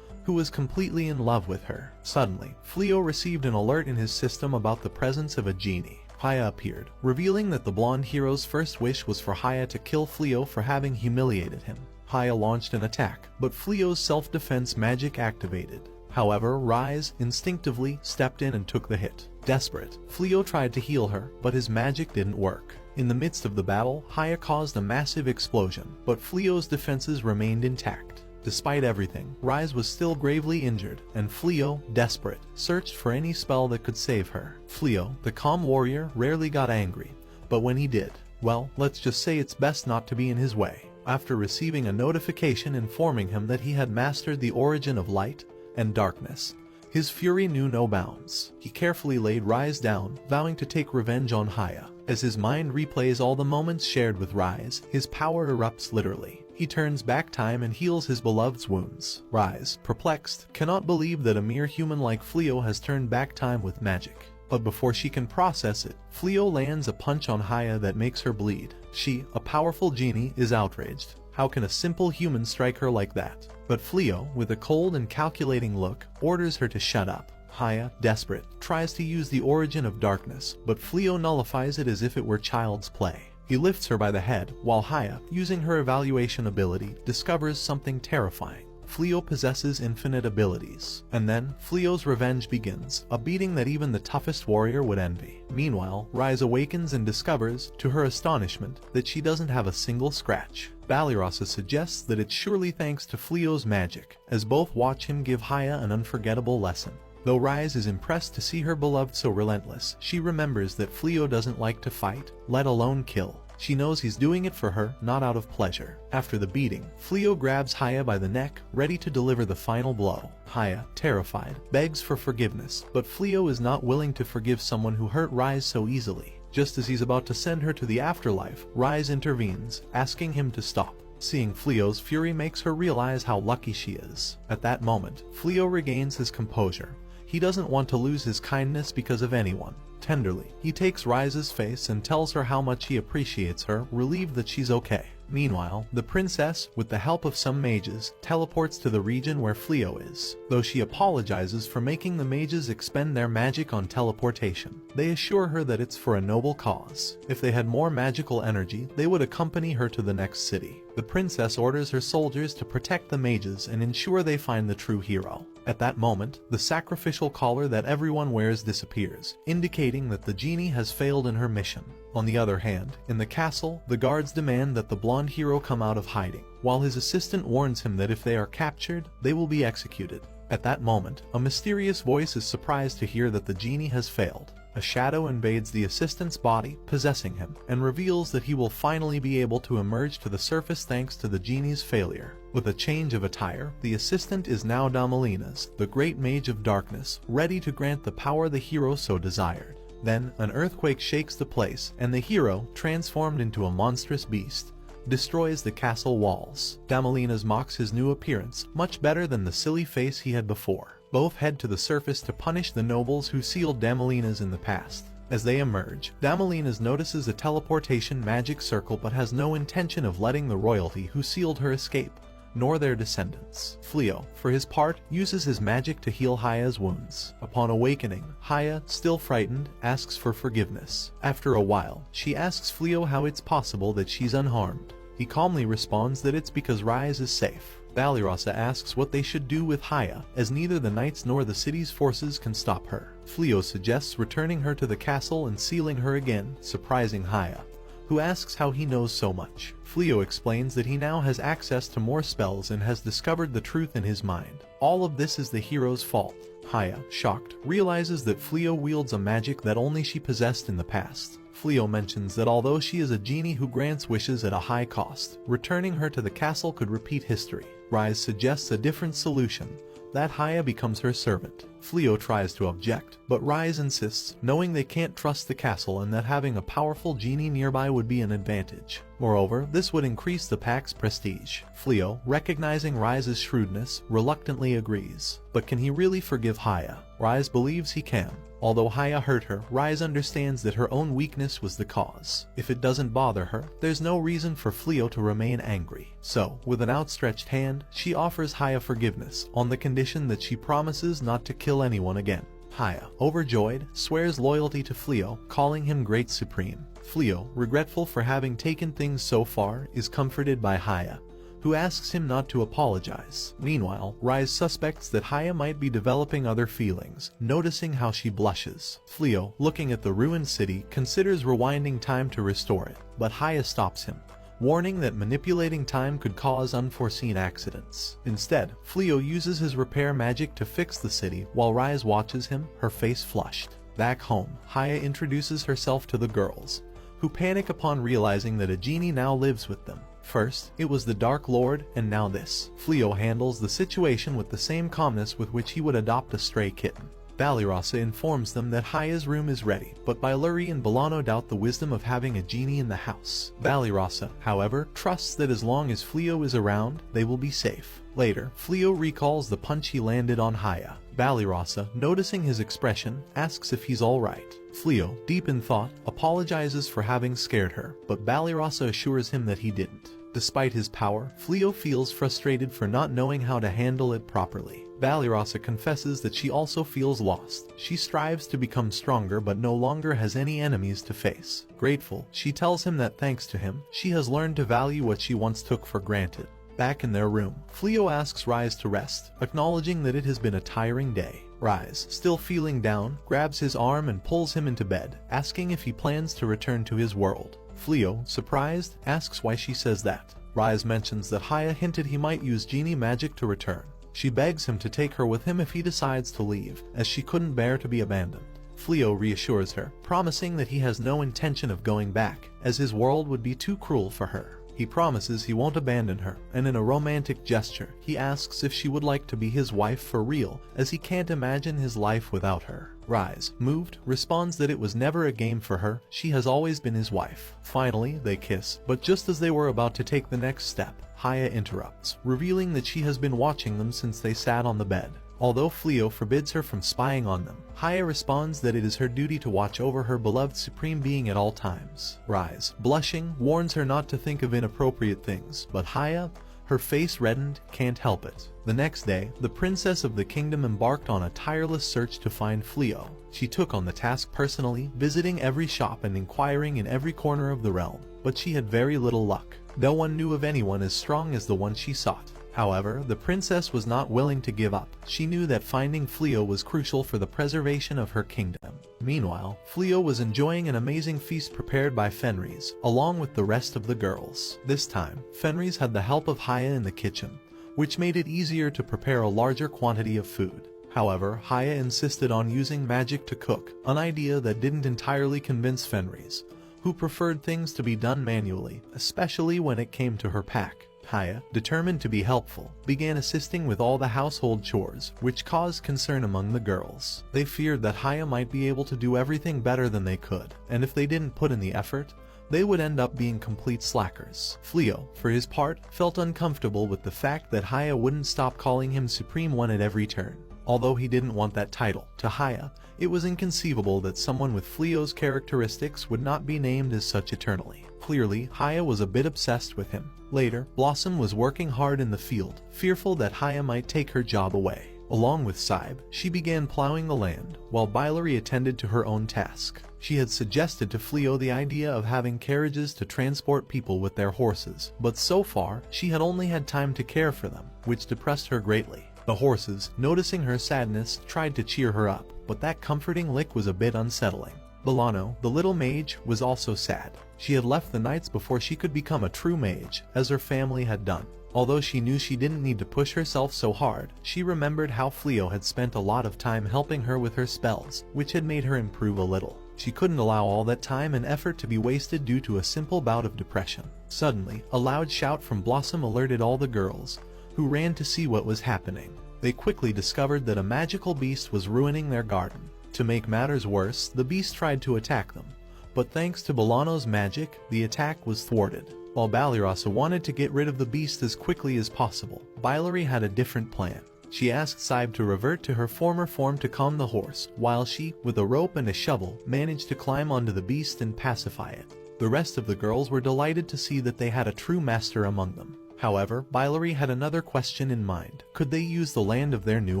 who was completely in love with her. Suddenly, Fleo received an alert in his system about the presence of a genie. Haya appeared, revealing that the blonde hero's first wish was for Haya to kill Fleo for having humiliated him. Haya launched an attack, but Fleo's self-defense magic activated. However, Rise instinctively stepped in and took the hit. Desperate, Fleo tried to heal her, but his magic didn't work. In the midst of the battle, Haya caused a massive explosion, but Fleo's defenses remained intact. Despite everything, Rise was still gravely injured, and Fleo, desperate, searched for any spell that could save her. Fleo, the calm warrior, rarely got angry, but when he did, well, let's just say it's best not to be in his way. After receiving a notification informing him that he had mastered the origin of light and darkness, his fury knew no bounds. He carefully laid Rise down, vowing to take revenge on Haya. As his mind replays all the moments shared with Rise, his power erupts literally. He turns back time and heals his beloved's wounds. Rise, perplexed, cannot believe that a mere human like Fleo has turned back time with magic. But before she can process it, Fleo lands a punch on Haya that makes her bleed. She, a powerful genie, is outraged. How can a simple human strike her like that? But Fleo, with a cold and calculating look, orders her to shut up. Haya, desperate, tries to use the origin of darkness, but Fleo nullifies it as if it were child's play. He lifts her by the head, while Haya, using her evaluation ability, discovers something terrifying. Fleo possesses infinite abilities. And then, Fleo's revenge begins, a beating that even the toughest warrior would envy. Meanwhile, Rise awakens and discovers, to her astonishment, that she doesn't have a single scratch. Balirosa suggests that it's surely thanks to Fleo's magic, as both watch him give Haya an unforgettable lesson. Though Rise is impressed to see her beloved so relentless, she remembers that Fleo doesn't like to fight, let alone kill. She knows he's doing it for her, not out of pleasure. After the beating, Fleo grabs Haya by the neck, ready to deliver the final blow. Haya, terrified, begs for forgiveness, but Fleo is not willing to forgive someone who hurt Rise so easily. Just as he's about to send her to the afterlife, Rise intervenes, asking him to stop. Seeing Fleo's fury makes her realize how lucky she is. At that moment, Fleo regains his composure. He doesn't want to lose his kindness because of anyone. Tenderly, he takes Rise's face and tells her how much he appreciates her, relieved that she's okay. Meanwhile, the princess, with the help of some mages, teleports to the region where Fleo is, though she apologizes for making the mages expend their magic on teleportation. They assure her that it's for a noble cause. If they had more magical energy, they would accompany her to the next city. The princess orders her soldiers to protect the mages and ensure they find the true hero. At that moment, the sacrificial collar that everyone wears disappears, indicating that the genie has failed in her mission. On the other hand, in the castle, the guards demand that the blonde hero come out of hiding, while his assistant warns him that if they are captured, they will be executed. At that moment, a mysterious voice is surprised to hear that the genie has failed. A shadow invades the assistant's body, possessing him, and reveals that he will finally be able to emerge to the surface thanks to the genie's failure. With a change of attire, the assistant is now Damalinas, the great mage of darkness, ready to grant the power the hero so desired. Then, an earthquake shakes the place, and the hero, transformed into a monstrous beast, destroys the castle walls. Damalinas mocks his new appearance, much better than the silly face he had before. Both head to the surface to punish the nobles who sealed Damalinas in the past. As they emerge, Damalinas notices a teleportation magic circle but has no intention of letting the royalty who sealed her escape, nor their descendants. Fleo, for his part, uses his magic to heal Haya's wounds. Upon awakening, Haya, still frightened, asks for forgiveness. After a while, she asks Fleo how it's possible that she's unharmed. He calmly responds that it's because Rise is safe. Balirosa asks what they should do with Haya, as neither the knights nor the city's forces can stop her. Fleo suggests returning her to the castle and sealing her again, surprising Haya, who asks how he knows so much. Fleo explains that he now has access to more spells and has discovered the truth in his mind. All of this is the hero's fault. Haya, shocked, realizes that Fleo wields a magic that only she possessed in the past. Fleo mentions that although she is a genie who grants wishes at a high cost, returning her to the castle could repeat history. Rise suggests a different solution, that Haya becomes her servant. Fleo tries to object, but Rise insists, knowing they can't trust the castle and that having a powerful genie nearby would be an advantage. Moreover, this would increase the pack's prestige. Fleo, recognizing Rise's shrewdness, reluctantly agrees. But can he really forgive Haya? Rise believes he can. Although Haya hurt her, Rise understands that her own weakness was the cause. If it doesn't bother her, there's no reason for Fleo to remain angry. So, with an outstretched hand, she offers Haya forgiveness, on the condition that she promises not to kill anyone again. Haya, overjoyed, swears loyalty to Fleo, calling him Great Supreme. Fleo, regretful for having taken things so far, is comforted by Haya, who asks him not to apologize. Meanwhile, Rise suspects that Haya might be developing other feelings, noticing how she blushes. Fleo, looking at the ruined city, considers rewinding time to restore it, but Haya stops him, warning that manipulating time could cause unforeseen accidents. Instead, Fleo uses his repair magic to fix the city, while Rise watches him, her face flushed. Back home, Haya introduces herself to the girls, who panic upon realizing that a genie now lives with them. First, it was the Dark Lord, and now this. Fleo handles the situation with the same calmness with which he would adopt a stray kitten. Ballyrossa informs them that Haya's room is ready, but Byluri and Bolano doubt the wisdom of having a genie in the house. Ballyrossa, however, trusts that as long as Fleo is around, they will be safe. Later, Fleo recalls the punch he landed on Haya. Ballyrossa, noticing his expression, asks if he's alright. Fleo, deep in thought, apologizes for having scared her, but Ballyrossa assures him that he didn't. Despite his power, Fleo feels frustrated for not knowing how to handle it properly. Ballyrossa confesses that she also feels lost. She strives to become stronger but no longer has any enemies to face. Grateful, she tells him that thanks to him, she has learned to value what she once took for granted. Back in their room, Fleo asks Rise to rest, acknowledging that it has been a tiring day. Rise, still feeling down, grabs his arm and pulls him into bed, asking if he plans to return to his world. Fleo, surprised, asks why she says that. Rise mentions that Haya hinted he might use genie magic to return. She begs him to take her with him if he decides to leave, as she couldn't bear to be abandoned. Fleo reassures her, promising that he has no intention of going back, as his world would be too cruel for her. He promises he won't abandon her, and in a romantic gesture, he asks if she would like to be his wife for real, as he can't imagine his life without her. Rise, moved, responds that it was never a game for her, she has always been his wife. Finally, they kiss, but just as they were about to take the next step, Haya interrupts, revealing that she has been watching them since they sat on the bed. Although Fleo forbids her from spying on them, Haya responds that it is her duty to watch over her beloved supreme being at all times. Rise, blushing, warns her not to think of inappropriate things, but Haya, her face reddened, can't help it. The next day, the princess of the kingdom embarked on a tireless search to find Fleo. She took on the task personally, visiting every shop and inquiring in every corner of the realm, but she had very little luck. No one knew of anyone as strong as the one she sought. However, the princess was not willing to give up. She knew that finding Fleo was crucial for the preservation of her kingdom. Meanwhile, Fleo was enjoying an amazing feast prepared by Fenris, along with the rest of the girls. This time, Fenris had the help of Haya in the kitchen, which made it easier to prepare a larger quantity of food. However, Haya insisted on using magic to cook, an idea that didn't entirely convince Fenris, who preferred things to be done manually, especially when it came to her pack. Haya, determined to be helpful, began assisting with all the household chores, which caused concern among the girls. They feared that Haya might be able to do everything better than they could, and if they didn't put in the effort, they would end up being complete slackers. Fleo, for his part, felt uncomfortable with the fact that Haya wouldn't stop calling him Supreme One at every turn. Although he didn't want that title, to Haya, it was inconceivable that someone with Fleo's characteristics would not be named as such eternally. Clearly, Haya was a bit obsessed with him. Later, Blossom was working hard in the field, fearful that Haya might take her job away. Along with Saib, she began plowing the land, while Byluri attended to her own task. She had suggested to Fleo the idea of having carriages to transport people with their horses, but so far, she had only had time to care for them, which depressed her greatly. The horses, noticing her sadness, tried to cheer her up, but that comforting lick was a bit unsettling. Bolano, the little mage, was also sad. She had left the knights before she could become a true mage, as her family had done. Although she knew she didn't need to push herself so hard, she remembered how Fleo had spent a lot of time helping her with her spells, which had made her improve a little. She couldn't allow all that time and effort to be wasted due to a simple bout of depression. Suddenly, a loud shout from Blossom alerted all the girls, who ran to see what was happening. They quickly discovered that a magical beast was ruining their garden. To make matters worse, the beast tried to attack them, but thanks to Bolano's magic, the attack was thwarted. While Ballyrossa wanted to get rid of the beast as quickly as possible, Byluri had a different plan. She asked Saib to revert to her former form to calm the horse, while she, with a rope and a shovel, managed to climb onto the beast and pacify it. The rest of the girls were delighted to see that they had a true master among them. However, Byluri had another question in mind. Could they use the land of their new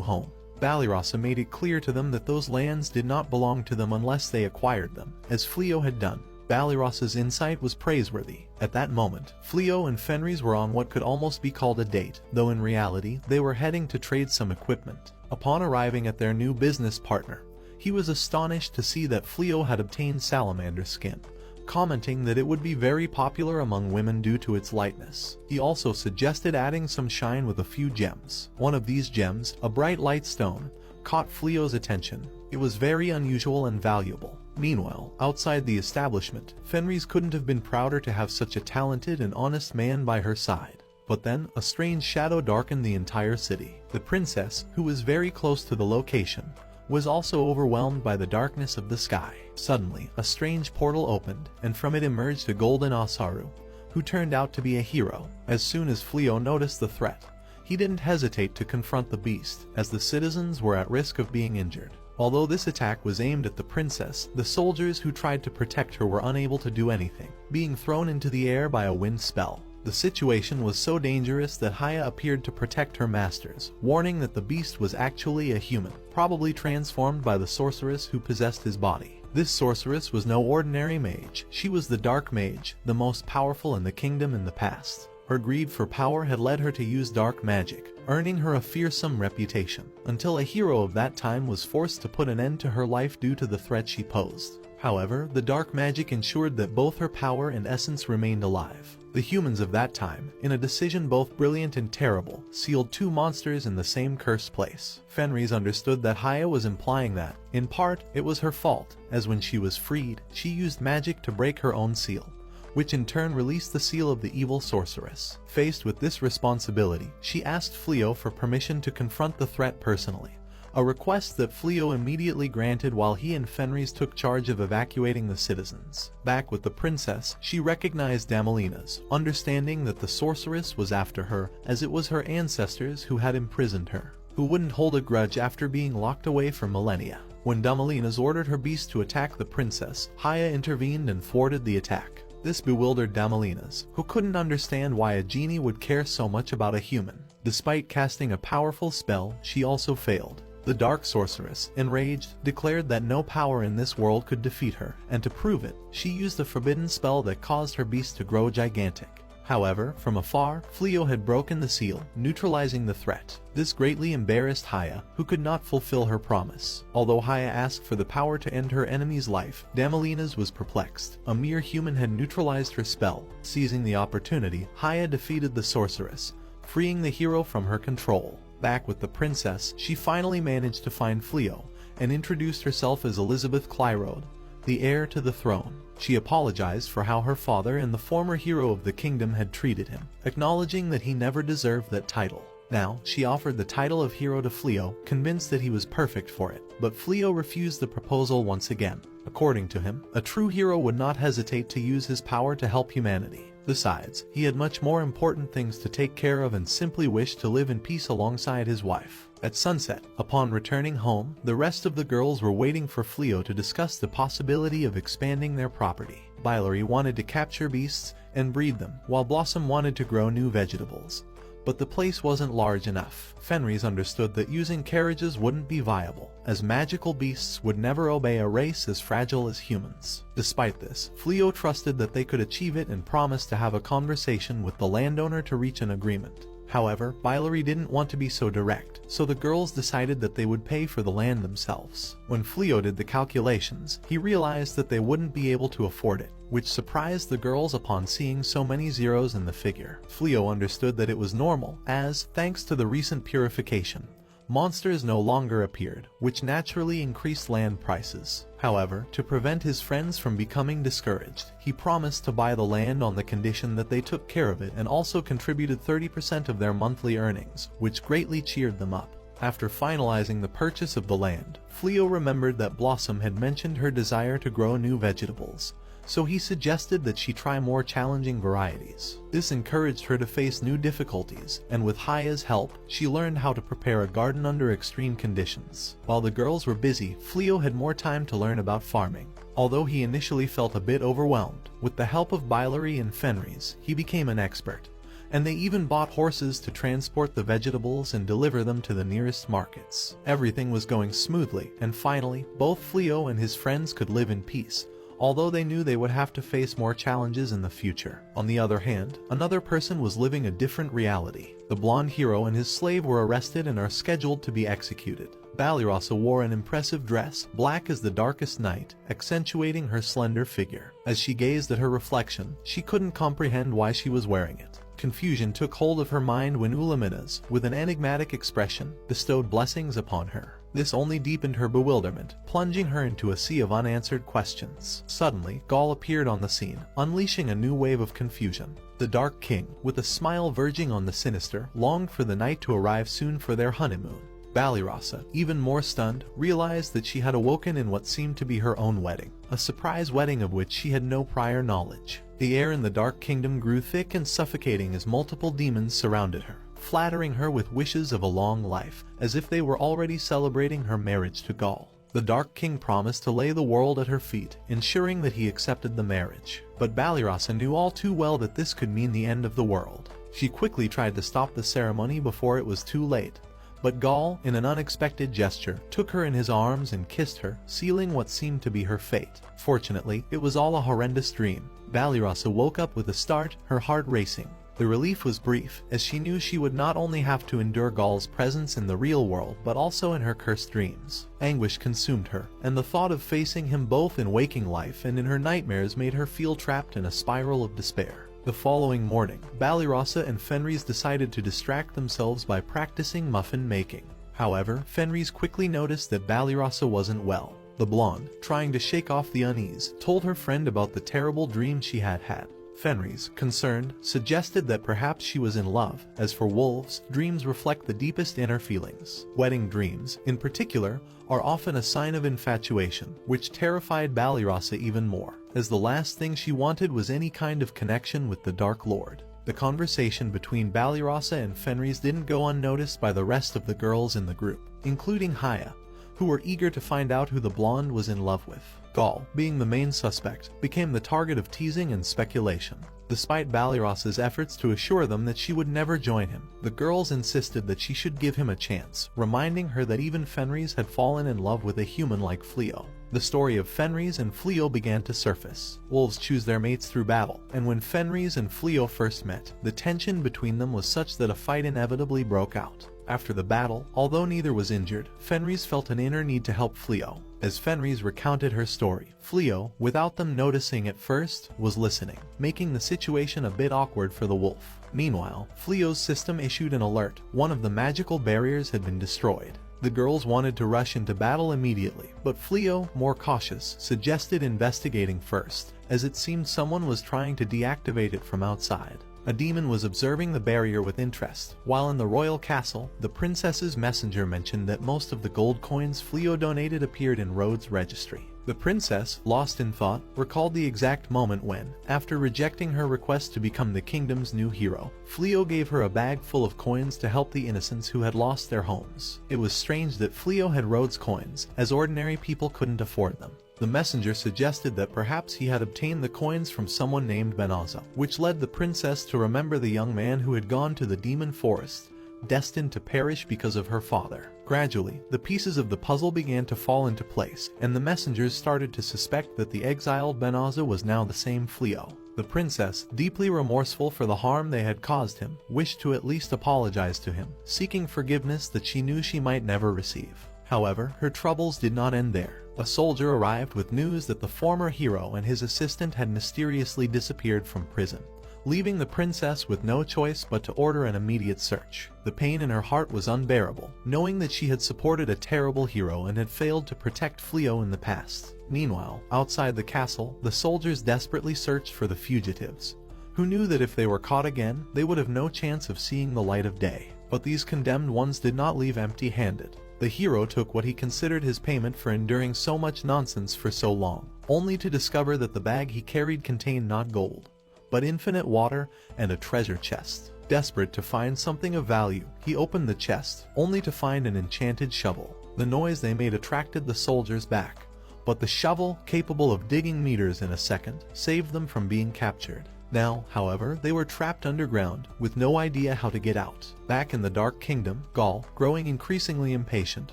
home? Ballyrossa made it clear to them that those lands did not belong to them unless they acquired them, as Fleo had done. Ballyrossa's insight was praiseworthy. At that moment, Fleo and Fenris were on what could almost be called a date, though in reality, they were heading to trade some equipment. Upon arriving at their new business partner, he was astonished to see that Fleo had obtained salamander skin, commenting that it would be very popular among women due to its lightness. He also suggested adding some shine with a few gems. One of these gems, a bright light stone, caught Fleo's attention. It was very unusual and valuable. Meanwhile, outside the establishment, Fenris couldn't have been prouder to have such a talented and honest man by her side. But then, a strange shadow darkened the entire city. The princess, who was very close to the location, was also overwhelmed by the darkness of the sky. Suddenly, a strange portal opened, and from it emerged a golden Osaru, who turned out to be a hero. As soon as Fleo noticed the threat, he didn't hesitate to confront the beast, as the citizens were at risk of being injured. Although this attack was aimed at the princess, the soldiers who tried to protect her were unable to do anything, being thrown into the air by a wind spell. The situation was so dangerous that Haya appeared to protect her masters, warning that the beast was actually a human, probably transformed by the sorceress who possessed his body. This sorceress was no ordinary mage. She was the Dark Mage, the most powerful in the kingdom in the past. Her greed for power had led her to use dark magic, earning her a fearsome reputation, until a hero of that time was forced to put an end to her life due to the threat she posed. However, the dark magic ensured that both her power and essence remained alive. The humans of that time, in a decision both brilliant and terrible, sealed two monsters in the same cursed place. Fenris understood that Haya was implying that, in part, it was her fault, as when she was freed, she used magic to break her own seal, which in turn released the seal of the evil sorceress. Faced with this responsibility, she asked Fleo for permission to confront the threat personally, a request that Fleo immediately granted while he and Fenris took charge of evacuating the citizens. Back with the princess, she recognized Damalinas, understanding that the sorceress was after her, as it was her ancestors who had imprisoned her, who wouldn't hold a grudge after being locked away for millennia. When Damalinas ordered her beast to attack the princess, Haya intervened and thwarted the attack. This bewildered Damalinas, who couldn't understand why a genie would care so much about a human. Despite casting a powerful spell, she also failed. The dark sorceress, enraged, declared that no power in this world could defeat her, and to prove it, she used a forbidden spell that caused her beast to grow gigantic. However, from afar, Fleo had broken the seal, neutralizing the threat. This greatly embarrassed Haya, who could not fulfill her promise. Although Haya asked for the power to end her enemy's life, Damalinas was perplexed. A mere human had neutralized her spell. Seizing the opportunity, Haya defeated the sorceress, freeing the hero from her control. Back with the princess, she finally managed to find Fleo, and introduced herself as Elizabeth Clyrode, the heir to the throne. She apologized for how her father and the former hero of the kingdom had treated him, acknowledging that he never deserved that title. Now, she offered the title of hero to Fleo, convinced that he was perfect for it, but Fleo refused the proposal once again. According to him, a true hero would not hesitate to use his power to help humanity. Besides, he had much more important things to take care of and simply wished to live in peace alongside his wife. At sunset, upon returning home, the rest of the girls were waiting for Fleo to discuss the possibility of expanding their property. Bylary wanted to capture beasts and breed them, while Blossom wanted to grow new vegetables. But the place wasn't large enough. Fenris understood that using carriages wouldn't be viable, as magical beasts would never obey a race as fragile as humans. Despite this, Fleo trusted that they could achieve it and promised to have a conversation with the landowner to reach an agreement. However, Bylary didn't want to be so direct, so the girls decided that they would pay for the land themselves. When Fleo did the calculations, he realized that they wouldn't be able to afford it, which surprised the girls upon seeing so many zeros in the figure. Fleo understood that it was normal, as, thanks to the recent purification, monsters no longer appeared, which naturally increased land prices. However, to prevent his friends from becoming discouraged, he promised to buy the land on the condition that they took care of it and also contributed 30% of their monthly earnings, which greatly cheered them up. After finalizing the purchase of the land, Fleo remembered that Blossom had mentioned her desire to grow new vegetables, so he suggested that she try more challenging varieties. This encouraged her to face new difficulties, and with Haya's help, she learned how to prepare a garden under extreme conditions. While the girls were busy, Fleo had more time to learn about farming. Although he initially felt a bit overwhelmed, with the help of Bylary and Fenris, he became an expert, and they even bought horses to transport the vegetables and deliver them to the nearest markets. Everything was going smoothly, and finally, both Fleo and his friends could live in peace, although they knew they would have to face more challenges in the future. On the other hand, another person was living a different reality. The blonde hero and his slave were arrested and are scheduled to be executed. Balirasa wore an impressive dress, black as the darkest night, accentuating her slender figure. As she gazed at her reflection, she couldn't comprehend why she was wearing it. Confusion took hold of her mind when Ulaminas, with an enigmatic expression, bestowed blessings upon her. This only deepened her bewilderment, plunging her into a sea of unanswered questions. Suddenly, Gaul appeared on the scene, unleashing a new wave of confusion. The Dark King, with a smile verging on the sinister, longed for the night to arrive soon for their honeymoon. Balirasa, even more stunned, realized that she had awoken in what seemed to be her own wedding, a surprise wedding of which she had no prior knowledge. The air in the Dark Kingdom grew thick and suffocating as multiple demons surrounded her, flattering her with wishes of a long life, as if they were already celebrating her marriage to Gaul. The Dark King promised to lay the world at her feet, ensuring that he accepted the marriage. But Balirasa knew all too well that this could mean the end of the world. She quickly tried to stop the ceremony before it was too late, but Gaul, in an unexpected gesture, took her in his arms and kissed her, sealing what seemed to be her fate. Fortunately, it was all a horrendous dream. Balirasa woke up with a start, her heart racing. The relief was brief, as she knew she would not only have to endure Gaul's presence in the real world but also in her cursed dreams. Anguish consumed her, and the thought of facing him both in waking life and in her nightmares made her feel trapped in a spiral of despair. The following morning, Balirasa and Fenris decided to distract themselves by practicing muffin making. However, Fenris quickly noticed that Balirasa wasn't well. The blonde, trying to shake off the unease, told her friend about the terrible dream she had had. Fenris, concerned, suggested that perhaps she was in love. As for wolves, dreams reflect the deepest inner feelings. Wedding dreams, in particular, are often a sign of infatuation, which terrified Balirasa even more, as the last thing she wanted was any kind of connection with the Dark Lord. The conversation between Balirasa and Fenris didn't go unnoticed by the rest of the girls in the group, including Haya, who were eager to find out who the blonde was in love with. Gaul, being the main suspect, became the target of teasing and speculation. Despite Balirasa's efforts to assure them that she would never join him, the girls insisted that she should give him a chance, reminding her that even Fenris had fallen in love with a human like Fleo. The story of Fenris and Fleo began to surface. Wolves choose their mates through battle, and when Fenris and Fleo first met, the tension between them was such that a fight inevitably broke out. After the battle, although neither was injured, Fenris felt an inner need to help Fleo. As Fenris recounted her story, Fleo, without them noticing at first, was listening, making the situation a bit awkward for the wolf. Meanwhile, Fleo's system issued an alert. One of the magical barriers had been destroyed. The girls wanted to rush into battle immediately, but Fleo, more cautious, suggested investigating first, as it seemed someone was trying to deactivate it from outside. A demon was observing the barrier with interest. While in the royal castle, the princess's messenger mentioned that most of the gold coins Fleo donated appeared in Rhodes' registry. The princess, lost in thought, recalled the exact moment when, after rejecting her request to become the kingdom's new hero, Fleo gave her a bag full of coins to help the innocents who had lost their homes. It was strange that Fleo had Rhodes coins, as ordinary people couldn't afford them. The messenger suggested that perhaps he had obtained the coins from someone named Benaza, which led the princess to remember the young man who had gone to the demon forest, destined to perish because of her father. Gradually, the pieces of the puzzle began to fall into place, and the messengers started to suspect that the exiled Benaza was now the same Fleo. The princess, deeply remorseful for the harm they had caused him, wished to at least apologize to him, seeking forgiveness that she knew she might never receive. However, her troubles did not end there. A soldier arrived with news that the former hero and his assistant had mysteriously disappeared from prison, leaving the princess with no choice but to order an immediate search. The pain in her heart was unbearable, knowing that she had supported a terrible hero and had failed to protect Fleo in the past. Meanwhile, outside the castle, the soldiers desperately searched for the fugitives, who knew that if they were caught again, they would have no chance of seeing the light of day. But these condemned ones did not leave empty-handed. The hero took what he considered his payment for enduring so much nonsense for so long, only to discover that the bag he carried contained not gold, but infinite water and a treasure chest. Desperate to find something of value, he opened the chest, only to find an enchanted shovel. The noise they made attracted the soldiers back, but the shovel, capable of digging meters in a second, saved them from being captured. Now, however, they were trapped underground, with no idea how to get out. Back in the Dark Kingdom, Gaul, growing increasingly impatient,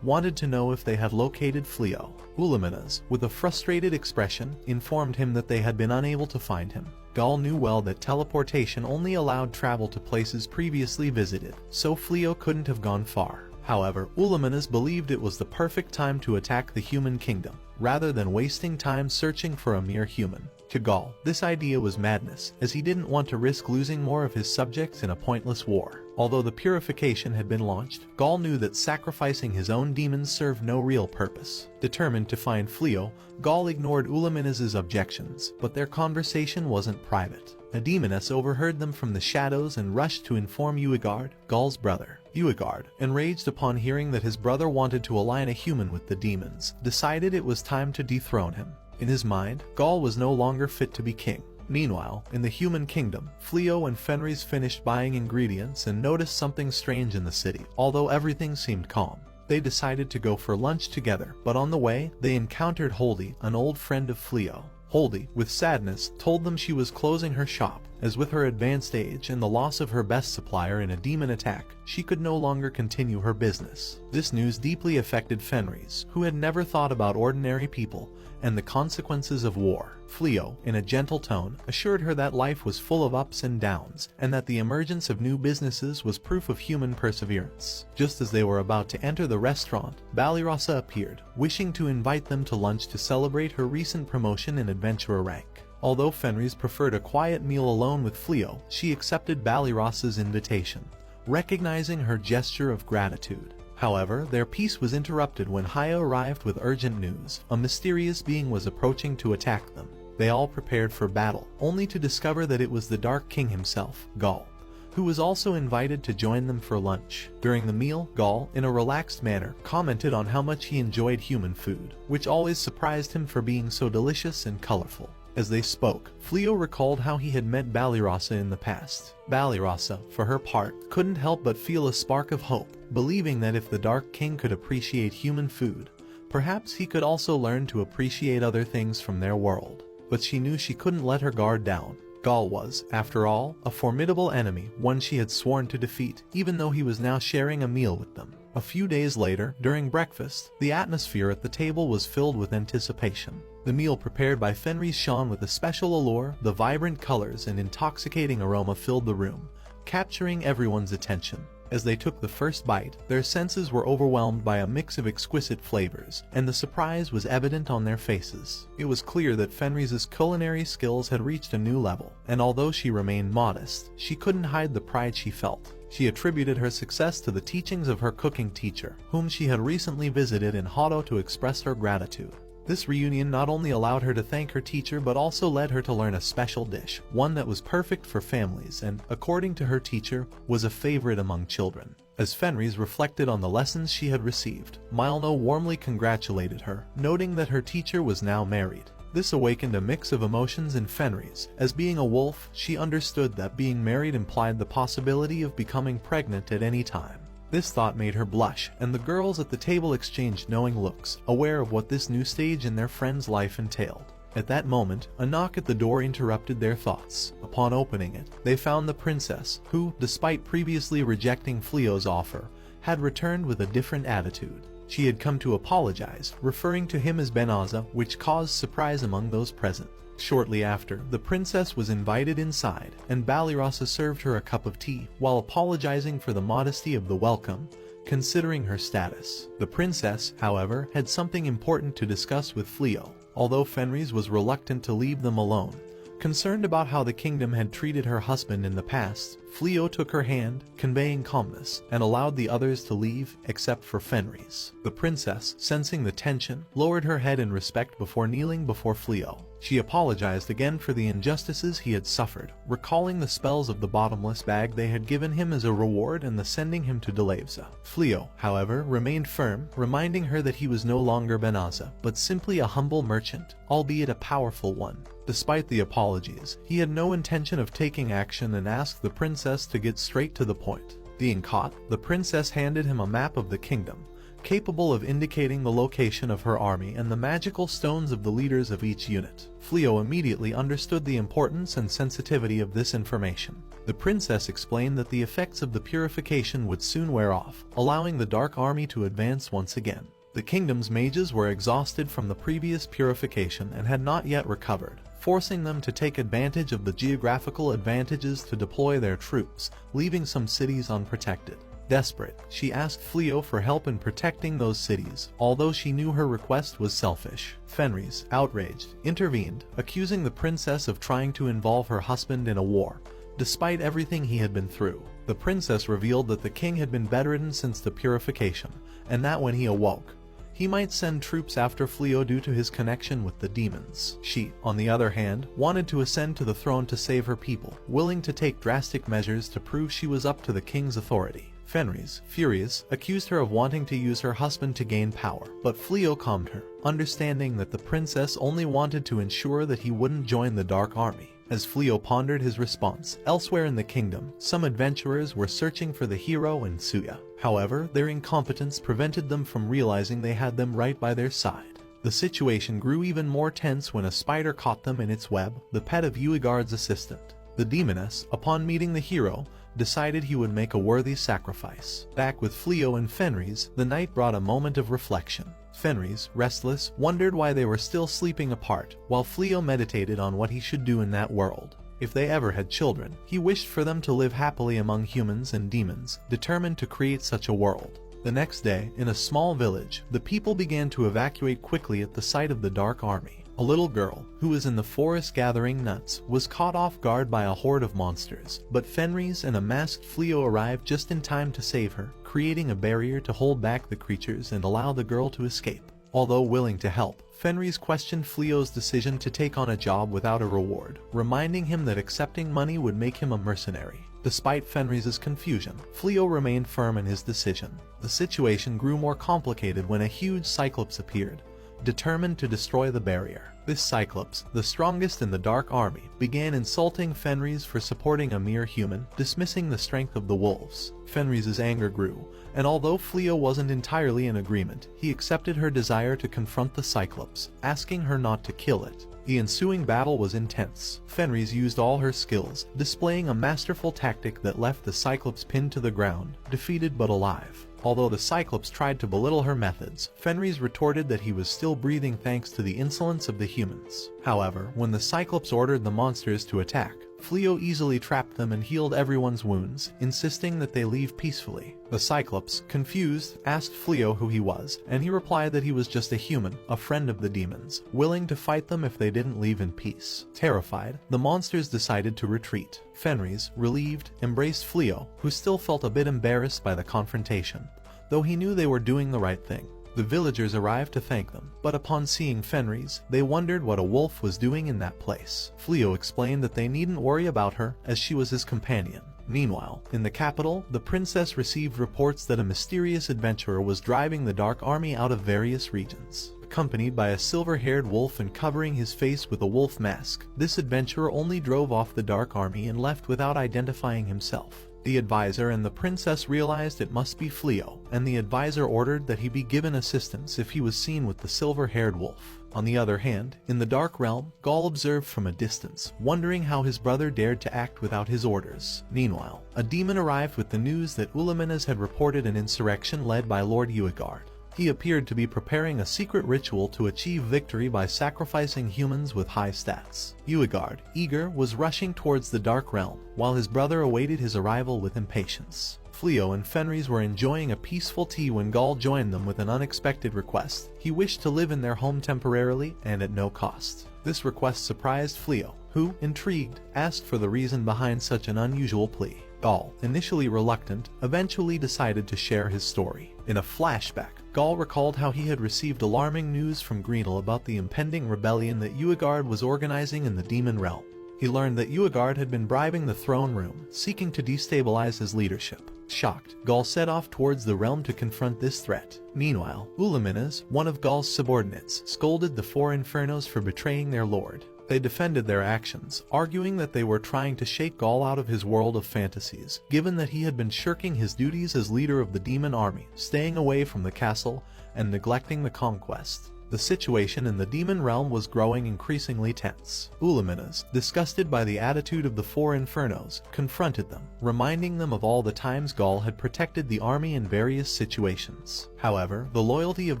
wanted to know if they had located Fleo. Ulaminas, with a frustrated expression, informed him that they had been unable to find him. Gaul knew well that teleportation only allowed travel to places previously visited, so Fleo couldn't have gone far. However, Ulaminas believed it was the perfect time to attack the human kingdom, rather than wasting time searching for a mere human. To Gaul, this idea was madness, as he didn't want to risk losing more of his subjects in a pointless war. Although the purification had been launched, Gaul knew that sacrificing his own demons served no real purpose. Determined to find Fleo, Gaul ignored Ulaminas's objections, but their conversation wasn't private. A demoness overheard them from the shadows and rushed to inform Uigard, Gaul's brother. Uegard, enraged upon hearing that his brother wanted to align a human with the demons, decided it was time to dethrone him. In his mind, Gaul was no longer fit to be king. Meanwhile, in the human kingdom, Fleo and Fenris finished buying ingredients and noticed something strange in the city. Although everything seemed calm, they decided to go for lunch together, but on the way, they encountered Holdy, an old friend of Fleo. Holdy, with sadness, told them she was closing her shop, as with her advanced age and the loss of her best supplier in a demon attack, she could no longer continue her business. This news deeply affected Fenris, who had never thought about ordinary people and the consequences of war. Fleo, in a gentle tone, assured her that life was full of ups and downs, and that the emergence of new businesses was proof of human perseverance. Just as they were about to enter the restaurant, Ballyrossa appeared, wishing to invite them to lunch to celebrate her recent promotion in adventurer rank. Although Fenris preferred a quiet meal alone with Fleo, she accepted Ballyrossa's invitation, recognizing her gesture of gratitude. However, their peace was interrupted when Haya arrived with urgent news. A mysterious being was approaching to attack them. They all prepared for battle, only to discover that it was the Dark King himself, Gaul, who was also invited to join them for lunch. During the meal, Gaul, in a relaxed manner, commented on how much he enjoyed human food, which always surprised him for being so delicious and colorful. As they spoke, Fleo recalled how he had met Ballyrossa in the past. Ballyrossa, for her part, couldn't help but feel a spark of hope, believing that if the Dark King could appreciate human food, perhaps he could also learn to appreciate other things from their world. But she knew she couldn't let her guard down. Gaul was, after all, a formidable enemy, one she had sworn to defeat, even though he was now sharing a meal with them. A few days later, during breakfast, the atmosphere at the table was filled with anticipation. The meal prepared by Fenris shone with a special allure. The vibrant colors and intoxicating aroma filled the room, capturing everyone's attention. As they took the first bite, their senses were overwhelmed by a mix of exquisite flavors, and the surprise was evident on their faces. It was clear that Fenris's culinary skills had reached a new level, and although she remained modest, she couldn't hide the pride she felt. She attributed her success to the teachings of her cooking teacher, whom she had recently visited in Hado to express her gratitude. This reunion not only allowed her to thank her teacher but also led her to learn a special dish, one that was perfect for families and, according to her teacher, was a favorite among children. As Fenris reflected on the lessons she had received, Mylno warmly congratulated her, noting that her teacher was now married. This awakened a mix of emotions in Fenris. As being a wolf, she understood that being married implied the possibility of becoming pregnant at any time. This thought made her blush, and the girls at the table exchanged knowing looks, aware of what this new stage in their friend's life entailed. At that moment, a knock at the door interrupted their thoughts. Upon opening it, they found the princess, who, despite previously rejecting Fleo's offer, had returned with a different attitude. She had come to apologize, referring to him as Benaza, which caused surprise among those present. Shortly after, the princess was invited inside, and Ballyrossa served her a cup of tea, while apologizing for the modesty of the welcome, considering her status. The princess, however, had something important to discuss with Fleo, although Fenris was reluctant to leave them alone. Concerned about how the kingdom had treated her husband in the past, Fleo took her hand, conveying calmness, and allowed the others to leave, except for Fenris. The princess, sensing the tension, lowered her head in respect before kneeling before Fleo. She apologized again for the injustices he had suffered, recalling the spells of the bottomless bag they had given him as a reward and the sending him to Delevza. Fleo, however, remained firm, reminding her that he was no longer Benaza, but simply a humble merchant, albeit a powerful one. Despite the apologies, he had no intention of taking action and asked the princess to get straight to the point. Being caught, the princess handed him a map of the kingdom, capable of indicating the location of her army and the magical stones of the leaders of each unit. Fleo immediately understood the importance and sensitivity of this information. The princess explained that the effects of the purification would soon wear off, allowing the Dark Army to advance once again. The kingdom's mages were exhausted from the previous purification and had not yet recovered, forcing them to take advantage of the geographical advantages to deploy their troops, leaving some cities unprotected. Desperate, she asked Fleo for help in protecting those cities, although she knew her request was selfish. Fenris, outraged, intervened, accusing the princess of trying to involve her husband in a war, despite everything he had been through. The princess revealed that the king had been bedridden since the purification, and that when he awoke, he might send troops after Fleo due to his connection with the demons. She, on the other hand, wanted to ascend to the throne to save her people, willing to take drastic measures to prove she was up to the king's authority. Fenris, furious, accused her of wanting to use her husband to gain power, but Fleo calmed her, understanding that the princess only wanted to ensure that he wouldn't join the Dark Army. As Fleo pondered his response, elsewhere in the kingdom, some adventurers were searching for the hero and Suya. However, their incompetence prevented them from realizing they had them right by their side. The situation grew even more tense when a spider caught them in its web, the pet of Uigard's assistant. The demoness, upon meeting the hero, decided he would make a worthy sacrifice. Back with Fleo and Fenris, the night brought a moment of reflection. Fenris, restless, wondered why they were still sleeping apart, while Fleo meditated on what he should do in that world. If they ever had children, he wished for them to live happily among humans and demons, determined to create such a world. The next day, in a small village, the people began to evacuate quickly at the sight of the Dark Army. A little girl, who was in the forest gathering nuts, was caught off guard by a horde of monsters, but Fenris and a masked Fleo arrived just in time to save her, creating a barrier to hold back the creatures and allow the girl to escape. Although willing to help, Fenris questioned Fleo's decision to take on a job without a reward, reminding him that accepting money would make him a mercenary. Despite Fenris's confusion, Fleo remained firm in his decision. The situation grew more complicated when a huge Cyclops appeared, determined to destroy the barrier. This Cyclops, the strongest in the Dark Army, began insulting Fenris for supporting a mere human, dismissing the strength of the wolves. Fenris's anger grew, and although Fleo wasn't entirely in agreement, he accepted her desire to confront the Cyclops, asking her not to kill it. The ensuing battle was intense. Fenris used all her skills, displaying a masterful tactic that left the Cyclops pinned to the ground, defeated but alive. Although the Cyclops tried to belittle her methods, Fenris retorted that he was still breathing thanks to the insolence of the humans. However, when the Cyclops ordered the monsters to attack, Fleo easily trapped them and healed everyone's wounds, insisting that they leave peacefully. The Cyclops, confused, asked Fleo who he was, and he replied that he was just a human, a friend of the demons, willing to fight them if they didn't leave in peace. Terrified, the monsters decided to retreat. Fenris, relieved, embraced Fleo, who still felt a bit embarrassed by the confrontation, though he knew they were doing the right thing. The villagers arrived to thank them, but upon seeing Fenris, they wondered what a wolf was doing in that place. Fleo explained that they needn't worry about her, as she was his companion. Meanwhile, in the capital, the princess received reports that a mysterious adventurer was driving the Dark Army out of various regions. Accompanied by a silver-haired wolf and covering his face with a wolf mask, this adventurer only drove off the Dark Army and left without identifying himself. The advisor and the princess realized it must be Fleo, and the advisor ordered that he be given assistance if he was seen with the silver-haired wolf. On the other hand, in the Dark Realm, Gaul observed from a distance, wondering how his brother dared to act without his orders. Meanwhile, a demon arrived with the news that Ulamenes had reported an insurrection led by Lord Uigard. He appeared to be preparing a secret ritual to achieve victory by sacrificing humans with high stats. Uigard, eager, was rushing towards the Dark Realm, while his brother awaited his arrival with impatience. Fleo and Fenris were enjoying a peaceful tea when Gaul joined them with an unexpected request. He wished to live in their home temporarily and at no cost. This request surprised Fleo, who, intrigued, asked for the reason behind such an unusual plea. Gaul, initially reluctant, eventually decided to share his story. In a flashback, Gaul recalled how he had received alarming news from Greenel about the impending rebellion that Uigard was organizing in the Demon Realm. He learned that Uigard had been bribing the throne room, seeking to destabilize his leadership. Shocked, Gaul set off towards the realm to confront this threat. Meanwhile, Ulamenes, one of Gaul's subordinates, scolded the four Infernos for betraying their lord. They defended their actions, arguing that they were trying to shake Gaul out of his world of fantasies, given that he had been shirking his duties as leader of the demon army, staying away from the castle, and neglecting the conquest. The situation in the demon realm was growing increasingly tense. Ulamenes, disgusted by the attitude of the four Infernos, confronted them, reminding them of all the times Gaul had protected the army in various situations. However, the loyalty of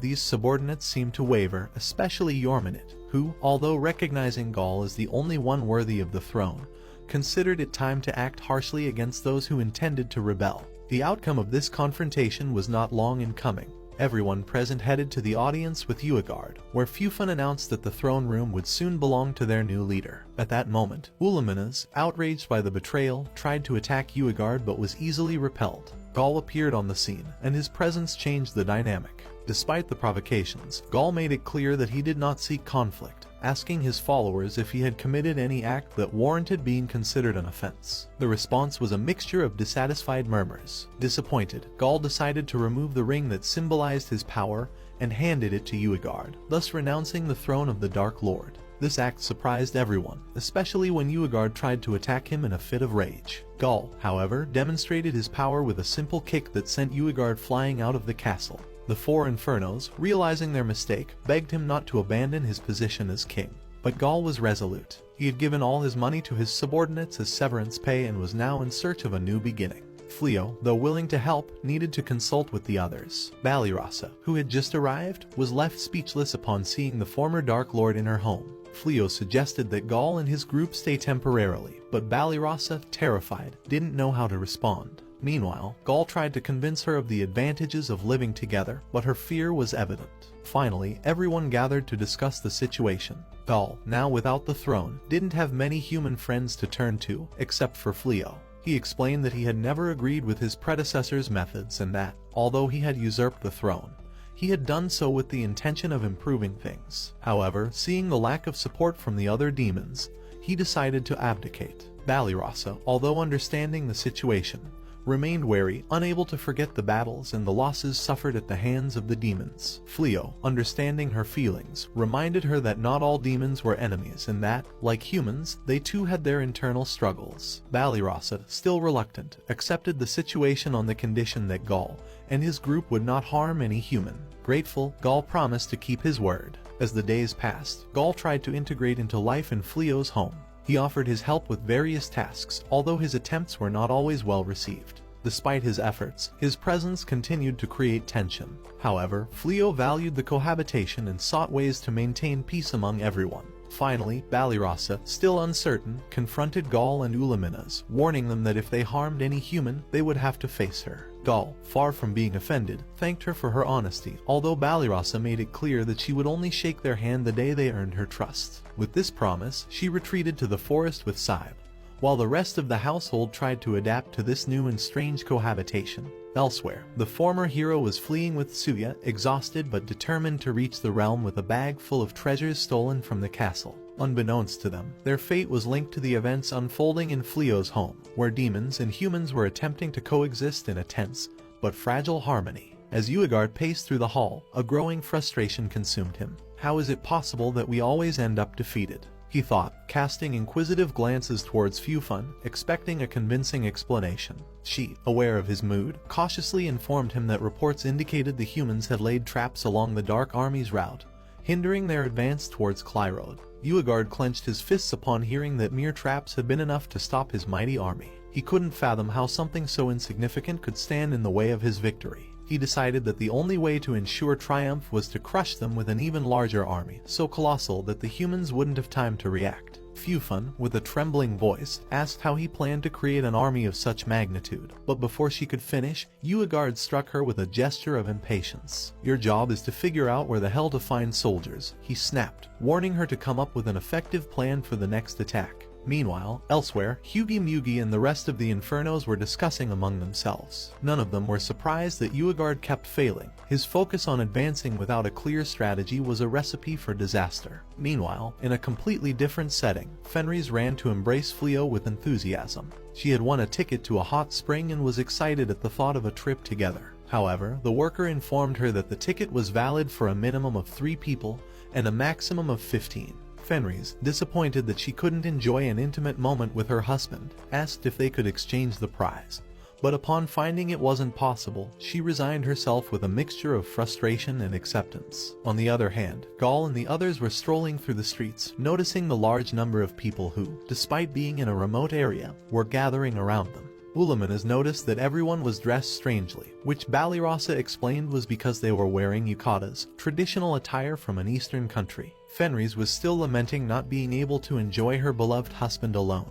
these subordinates seemed to waver, especially Jormunit, who, although recognizing Gaul as the only one worthy of the throne, considered it time to act harshly against those who intended to rebel. The outcome of this confrontation was not long in coming. Everyone present headed to the audience with Uegard, where Fufun announced that the throne room would soon belong to their new leader. At that moment, Uluminas, outraged by the betrayal, tried to attack Uegard but was easily repelled. Gaul appeared on the scene, and his presence changed the dynamic. Despite the provocations, Gaul made it clear that he did not seek conflict, asking his followers if he had committed any act that warranted being considered an offense. The response was a mixture of dissatisfied murmurs. Disappointed, Gaul decided to remove the ring that symbolized his power and handed it to Uegard, thus renouncing the throne of the Dark Lord. This act surprised everyone, especially when Uegard tried to attack him in a fit of rage. Gaul, however, demonstrated his power with a simple kick that sent Uegard flying out of the castle. The four Infernos, realizing their mistake, begged him not to abandon his position as king. But Gaul was resolute. He had given all his money to his subordinates as severance pay and was now in search of a new beginning. Fleo, though willing to help, needed to consult with the others. Balirasa, who had just arrived, was left speechless upon seeing the former Dark Lord in her home. Fleo suggested that Gaul and his group stay temporarily, but Balirasa, terrified, didn't know how to respond. Meanwhile, Gaul tried to convince her of the advantages of living together, but her fear was evident. Finally, everyone gathered to discuss the situation. Gaul, now without the throne, didn't have many human friends to turn to, except for Fleo. He explained that he had never agreed with his predecessor's methods and that, although he had usurped the throne, he had done so with the intention of improving things. However, seeing the lack of support from the other demons, he decided to abdicate. Balirasa, although understanding the situation, remained wary, unable to forget the battles and the losses suffered at the hands of the demons. Fleo, understanding her feelings, reminded her that not all demons were enemies and that, like humans, they too had their internal struggles. Balirasa, still reluctant, accepted the situation on the condition that Gaul and his group would not harm any human. Grateful, Gaul promised to keep his word. As the days passed, Gaul tried to integrate into life in Fleo's home. He offered his help with various tasks, although his attempts were not always well received. Despite his efforts, his presence continued to create tension. However, Fleo valued the cohabitation and sought ways to maintain peace among everyone. Finally, Balirasa, still uncertain, confronted Gaul and Uluminas, warning them that if they harmed any human, they would have to face her. Gaul, far from being offended, thanked her for her honesty, although Balirasa made it clear that she would only shake their hand the day they earned her trust. With this promise, she retreated to the forest with Saib, while the rest of the household tried to adapt to this new and strange cohabitation. Elsewhere, the former hero was fleeing with Suya, exhausted but determined to reach the realm with a bag full of treasures stolen from the castle. Unbeknownst to them, their fate was linked to the events unfolding in Fleo's home, where demons and humans were attempting to coexist in a tense but fragile harmony. As Uegard paced through the hall, a growing frustration consumed him. How is it possible that we always end up defeated? He thought, casting inquisitive glances towards Fufun, expecting a convincing explanation. She, aware of his mood, cautiously informed him that reports indicated the humans had laid traps along the Dark Army's route, hindering their advance towards Clyrode. Uegard clenched his fists upon hearing that mere traps had been enough to stop his mighty army. He couldn't fathom how something so insignificant could stand in the way of his victory. He decided that the only way to ensure triumph was to crush them with an even larger army, so colossal that the humans wouldn't have time to react. Fufun, with a trembling voice, asked how he planned to create an army of such magnitude, but before she could finish, Uegard struck her with a gesture of impatience. Your job is to figure out where the hell to find soldiers, he snapped, warning her to come up with an effective plan for the next attack. Meanwhile, elsewhere, Hugi Mugi and the rest of the Infernos were discussing among themselves. None of them were surprised that Uegard kept failing. His focus on advancing without a clear strategy was a recipe for disaster. Meanwhile, in a completely different setting, Fenris ran to embrace Fleo with enthusiasm. She had won a ticket to a hot spring and was excited at the thought of a trip together. However, the worker informed her that the ticket was valid for a minimum of 3 people and a maximum of 15. Fenris, disappointed that she couldn't enjoy an intimate moment with her husband, asked if they could exchange the prize. But upon finding it wasn't possible, she resigned herself with a mixture of frustration and acceptance. On the other hand, Gaul and the others were strolling through the streets, noticing the large number of people who, despite being in a remote area, were gathering around them. Uluminas noticed that everyone was dressed strangely, which Balirasa explained was because they were wearing yukatas, traditional attire from an eastern country. Fenris was still lamenting not being able to enjoy her beloved husband alone,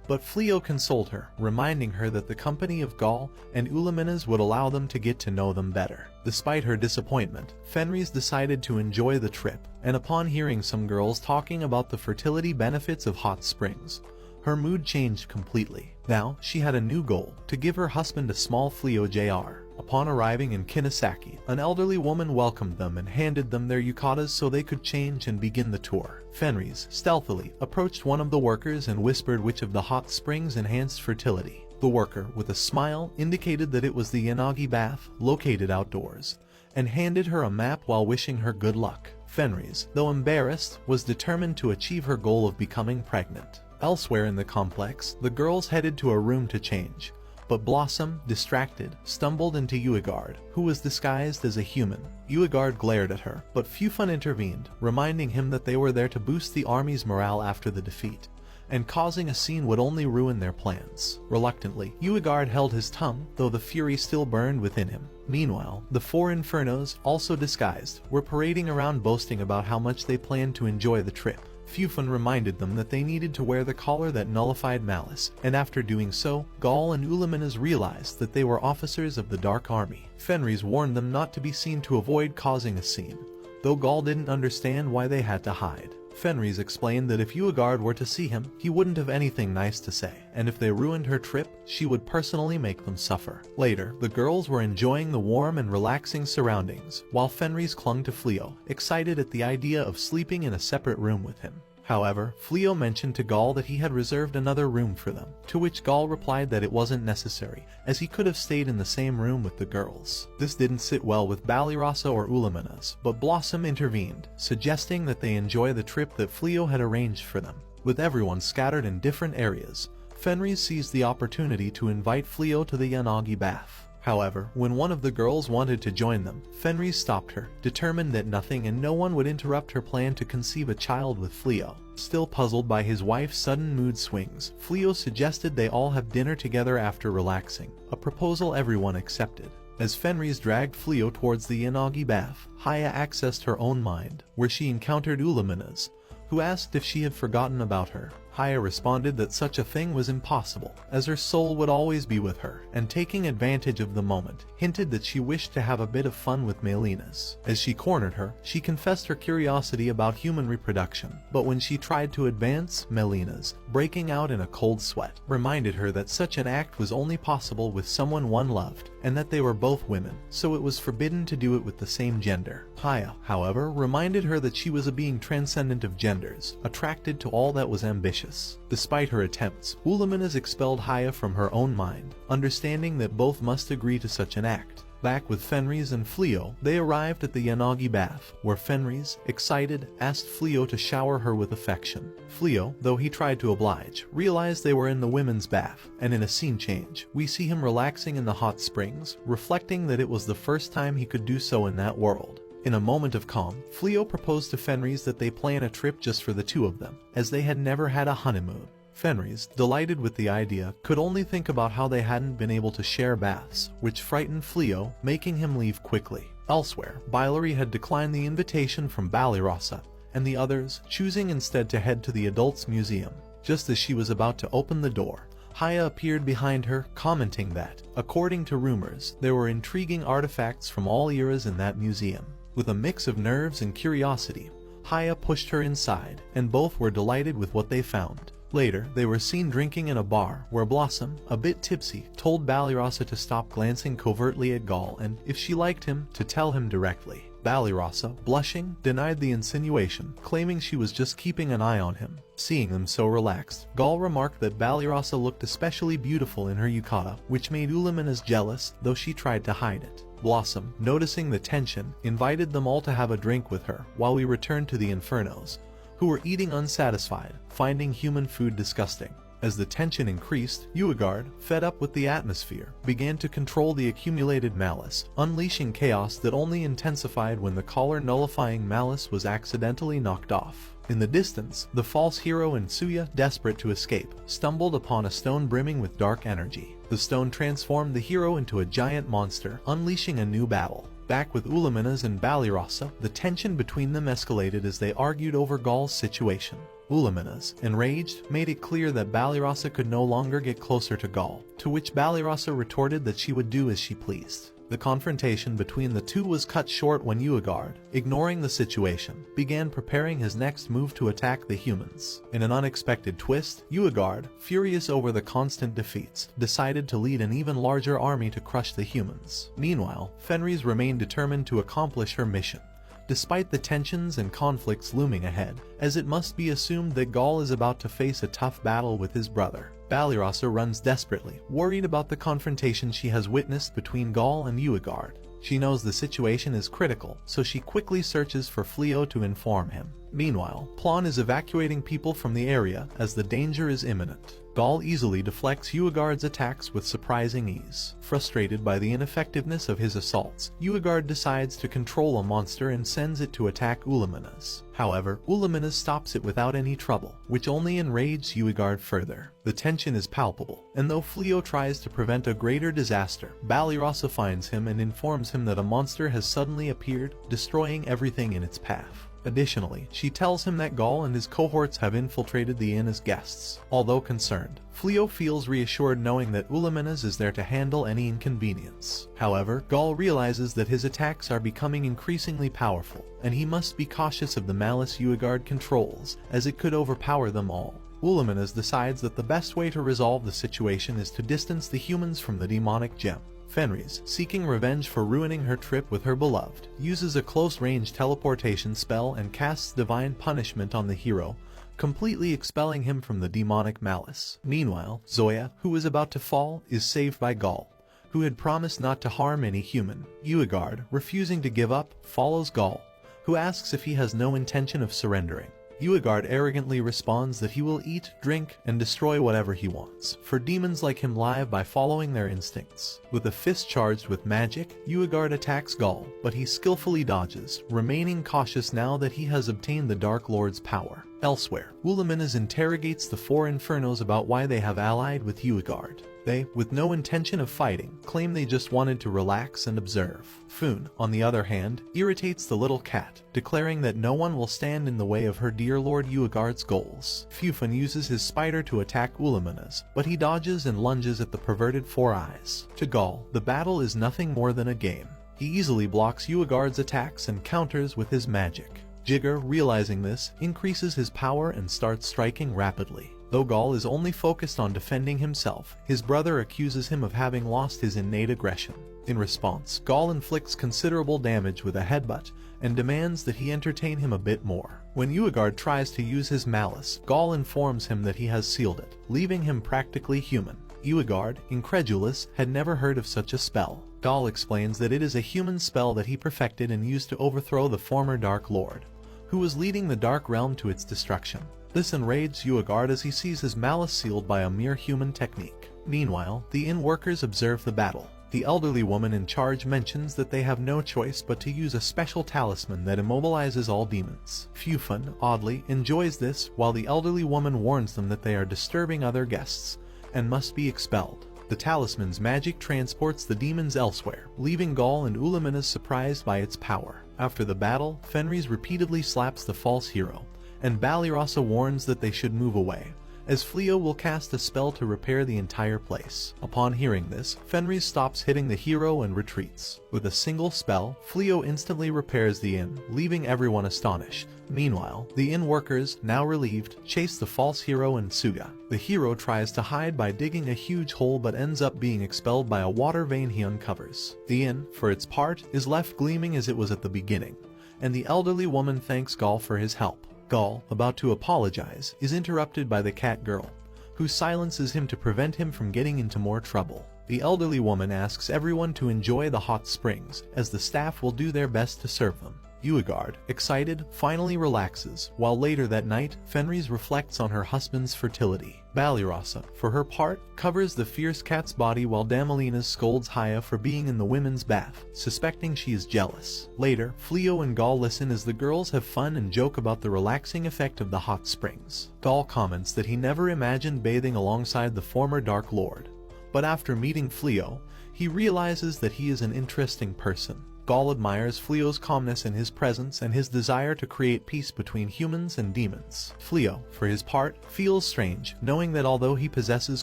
but Fleo consoled her, reminding her that the company of Gaul and Ulaminas would allow them to get to know them better. Despite her disappointment, Fenris decided to enjoy the trip, and upon hearing some girls talking about the fertility benefits of hot springs, her mood changed completely. Now, she had a new goal, to give her husband a small Fleo Jr. Upon arriving in Kinosaki, an elderly woman welcomed them and handed them their yukatas so they could change and begin the tour. Fenris stealthily approached one of the workers and whispered which of the hot springs enhanced fertility. The worker, with a smile, indicated that it was the Yanagi bath, located outdoors, and handed her a map while wishing her good luck. Fenris, though embarrassed, was determined to achieve her goal of becoming pregnant. Elsewhere in the complex, the girls headed to a room to change, but Blossom, distracted, stumbled into Uegard, who was disguised as a human. Uegard glared at her, but Fufun intervened, reminding him that they were there to boost the army's morale after the defeat, and causing a scene would only ruin their plans. Reluctantly, Uegard held his tongue, though the fury still burned within him. Meanwhile, the four Infernos, also disguised, were parading around boasting about how much they planned to enjoy the trip. Fufun reminded them that they needed to wear the collar that nullified malice, and after doing so, Gaul and Ulaminas realized that they were officers of the Dark Army. Fenris warned them not to be seen to avoid causing a scene, though Gaul didn't understand why they had to hide. Fenris explained that if Uegard were to see him, he wouldn't have anything nice to say, and if they ruined her trip, she would personally make them suffer. Later, the girls were enjoying the warm and relaxing surroundings, while Fenris clung to Fleo, excited at the idea of sleeping in a separate room with him. However, Fleo mentioned to Gaul that he had reserved another room for them, to which Gaul replied that it wasn't necessary, as he could have stayed in the same room with the girls. This didn't sit well with Balirasa or Ulaminas, but Blossom intervened, suggesting that they enjoy the trip that Fleo had arranged for them. With everyone scattered in different areas, Fenris seized the opportunity to invite Fleo to the Yanagi bath. However, when one of the girls wanted to join them, Fenris stopped her, determined that nothing and no one would interrupt her plan to conceive a child with Fleo. Still puzzled by his wife's sudden mood swings, Fleo suggested they all have dinner together after relaxing, a proposal everyone accepted. As Fenris dragged Fleo towards the Yanagi bath, Haya accessed her own mind, where she encountered Ulaminas, who asked if she had forgotten about her. Haya responded that such a thing was impossible, as her soul would always be with her, and taking advantage of the moment, hinted that she wished to have a bit of fun with Melinas. As she cornered her, she confessed her curiosity about human reproduction, but when she tried to advance, Melinas, breaking out in a cold sweat, reminded her that such an act was only possible with someone one loved, and that they were both women, so it was forbidden to do it with the same gender. Haya, however, reminded her that she was a being transcendent of genders, attracted to all that was ambitious. Despite her attempts, Ulaminas expelled Haya from her own mind, understanding that both must agree to such an act. Back with Fenris and Fleo, they arrived at the Yanagi bath, where Fenris, excited, asked Fleo to shower her with affection. Fleo, though he tried to oblige, realized they were in the women's bath, and in a scene change, we see him relaxing in the hot springs, reflecting that it was the first time he could do so in that world. In a moment of calm, Fleo proposed to Fenris that they plan a trip just for the two of them, as they had never had a honeymoon. Fenris, delighted with the idea, could only think about how they hadn't been able to share baths, which frightened Fleo, making him leave quickly. Elsewhere, Bilary had declined the invitation from Balirasa, and the others, choosing instead to head to the Adults Museum. Just as she was about to open the door, Haya appeared behind her, commenting that, according to rumors, there were intriguing artifacts from all eras in that museum. With a mix of nerves and curiosity, Haya pushed her inside, and both were delighted with what they found. Later, they were seen drinking in a bar, where Blossom, a bit tipsy, told Balirasa to stop glancing covertly at Gaul and, if she liked him, to tell him directly. Balirasa, blushing, denied the insinuation, claiming she was just keeping an eye on him. Seeing them so relaxed, Gaul remarked that Balirasa looked especially beautiful in her yukata, which made Ulaminas jealous, though she tried to hide it. Blossom, noticing the tension, invited them all to have a drink with her, while we returned to the Infernos, who were eating unsatisfied, finding human food disgusting. As the tension increased, Uegard, fed up with the atmosphere, began to control the accumulated malice, unleashing chaos that only intensified when the collar nullifying malice was accidentally knocked off. In the distance, the false hero and Tsuya, desperate to escape, stumbled upon a stone brimming with dark energy. The stone transformed the hero into a giant monster, unleashing a new battle. Back with Ulaminas and Balirasa, the tension between them escalated as they argued over Gaul's situation. Ulaminas, enraged, made it clear that Balyarasa could no longer get closer to Gaul, to which Balyarasa retorted that she would do as she pleased. The confrontation between the two was cut short when Uigard, ignoring the situation, began preparing his next move to attack the humans. In an unexpected twist, Uigard, furious over the constant defeats, decided to lead an even larger army to crush the humans. Meanwhile, Fenris remained determined to accomplish her mission, despite the tensions and conflicts looming ahead, as it must be assumed that Gaul is about to face a tough battle with his brother. Balyarasa runs desperately, worried about the confrontation she has witnessed between Gaul and Uigard. She knows the situation is critical, so she quickly searches for Fleo to inform him. Meanwhile, Plon is evacuating people from the area as the danger is imminent. Gaul easily deflects Uigard's attacks with surprising ease. Frustrated by the ineffectiveness of his assaults, Uigard decides to control a monster and sends it to attack Ulaminas. However, Ulaminas stops it without any trouble, which only enrages Uigard further. The tension is palpable, and though Fleo tries to prevent a greater disaster, Balyarasa finds him and informs him that a monster has suddenly appeared, destroying everything in its path. Additionally, she tells him that Gaul and his cohorts have infiltrated the inn as guests. Although concerned, Fleo feels reassured knowing that Ulaminas is there to handle any inconvenience. However, Gaul realizes that his attacks are becoming increasingly powerful, and he must be cautious of the malice Uigard controls, as it could overpower them all. Ulaminas decides that the best way to resolve the situation is to distance the humans from the demonic gem. Fenris, seeking revenge for ruining her trip with her beloved, uses a close-range teleportation spell and casts divine punishment on the hero, completely expelling him from the demonic malice. Meanwhile, Zoya, who is about to fall, is saved by Gaul, who had promised not to harm any human. Uigard, refusing to give up, follows Gaul, who asks if he has no intention of surrendering. Uigard arrogantly responds that he will eat, drink, and destroy whatever he wants, for demons like him live by following their instincts. With a fist charged with magic, Uigard attacks Gaul, but he skillfully dodges, remaining cautious now that he has obtained the Dark Lord's power. Elsewhere, Ulaminas interrogates the four Infernos about why they have allied with Uigard. They, with no intention of fighting, claim they just wanted to relax and observe. Fun, on the other hand, irritates the little cat, declaring that no one will stand in the way of her dear Lord Uigard's goals. Fufun uses his spider to attack Ulaminas, but he dodges and lunges at the perverted Four Eyes. To Gaul, the battle is nothing more than a game. He easily blocks Uigard's attacks and counters with his magic. Jigger, realizing this, increases his power and starts striking rapidly. Though Gaul is only focused on defending himself, his brother accuses him of having lost his innate aggression. In response, Gaul inflicts considerable damage with a headbutt and demands that he entertain him a bit more. When Uigard tries to use his malice, Gaul informs him that he has sealed it, leaving him practically human. Uigard, incredulous, had never heard of such a spell. Gaul explains that it is a human spell that he perfected and used to overthrow the former Dark Lord, who was leading the Dark Realm to its destruction. This enrages Uigard as he sees his malice sealed by a mere human technique. Meanwhile, the inn workers observe the battle. The elderly woman in charge mentions that they have no choice but to use a special talisman that immobilizes all demons. Fufun, oddly, enjoys this, while the elderly woman warns them that they are disturbing other guests and must be expelled. The talisman's magic transports the demons elsewhere, leaving Gaul and Ulaminas surprised by its power. After the battle, Fenris repeatedly slaps the false hero, and Balyarasa warns that they should move away, as Fleo will cast a spell to repair the entire place. Upon hearing this, Fenris stops hitting the hero and retreats. With a single spell, Fleo instantly repairs the inn, leaving everyone astonished. Meanwhile, the inn workers, now relieved, chase the false hero and Suga. The hero tries to hide by digging a huge hole but ends up being expelled by a water vein he uncovers. The inn, for its part, is left gleaming as it was at the beginning, and the elderly woman thanks Gaul for his help. Gaul, about to apologize, is interrupted by the cat girl, who silences him to prevent him from getting into more trouble. The elderly woman asks everyone to enjoy the hot springs, as the staff will do their best to serve them. Uigard, excited, finally relaxes, while later that night, Fenris reflects on her husband's fertility. Balyarasa, for her part, covers the fierce cat's body while Damalinas scolds Haya for being in the women's bath, suspecting she is jealous. Later, Fleo and Gaul listen as the girls have fun and joke about the relaxing effect of the hot springs. Gaul comments that he never imagined bathing alongside the former Dark Lord, but after meeting Fleo, he realizes that he is an interesting person. Gaul admires Fleo's calmness in his presence and his desire to create peace between humans and demons. Fleo, for his part, feels strange, knowing that although he possesses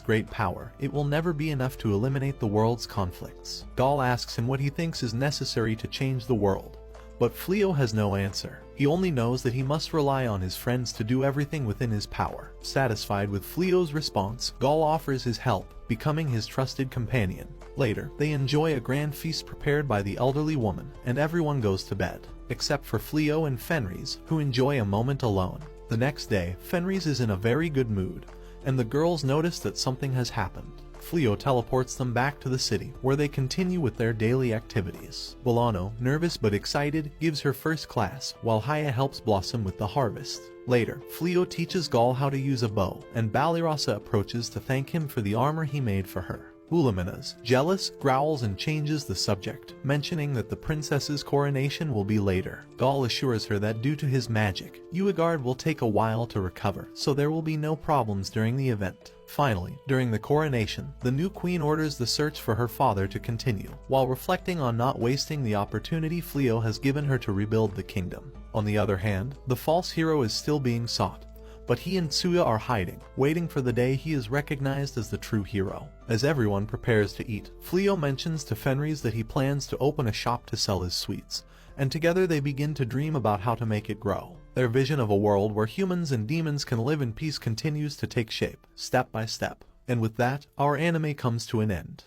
great power, it will never be enough to eliminate the world's conflicts. Gaul asks him what he thinks is necessary to change the world, but Fleo has no answer. He only knows that he must rely on his friends to do everything within his power. Satisfied with Fleo's response, Gaul offers his help, becoming his trusted companion. Later, they enjoy a grand feast prepared by the elderly woman, and everyone goes to bed, except for Fleo and Fenris, who enjoy a moment alone. The next day, Fenris is in a very good mood, and the girls notice that something has happened. Fleo teleports them back to the city, where they continue with their daily activities. Bolano, nervous but excited, gives her first class, while Haya helps Blossom with the harvest. Later, Fleo teaches Gaul how to use a bow, and Balirasa approaches to thank him for the armor he made for her. Ulaminas, jealous, growls and changes the subject, mentioning that the princess's coronation will be later. Gaul assures her that due to his magic, Uegard will take a while to recover, so there will be no problems during the event. Finally, during the coronation, the new queen orders the search for her father to continue, while reflecting on not wasting the opportunity Fleo has given her to rebuild the kingdom. On the other hand, the false hero is still being sought, but he and Suya are hiding, waiting for the day he is recognized as the true hero. As everyone prepares to eat, Fleo mentions to Fenris that he plans to open a shop to sell his sweets, and together they begin to dream about how to make it grow. Their vision of a world where humans and demons can live in peace continues to take shape, step by step. And with that, our anime comes to an end.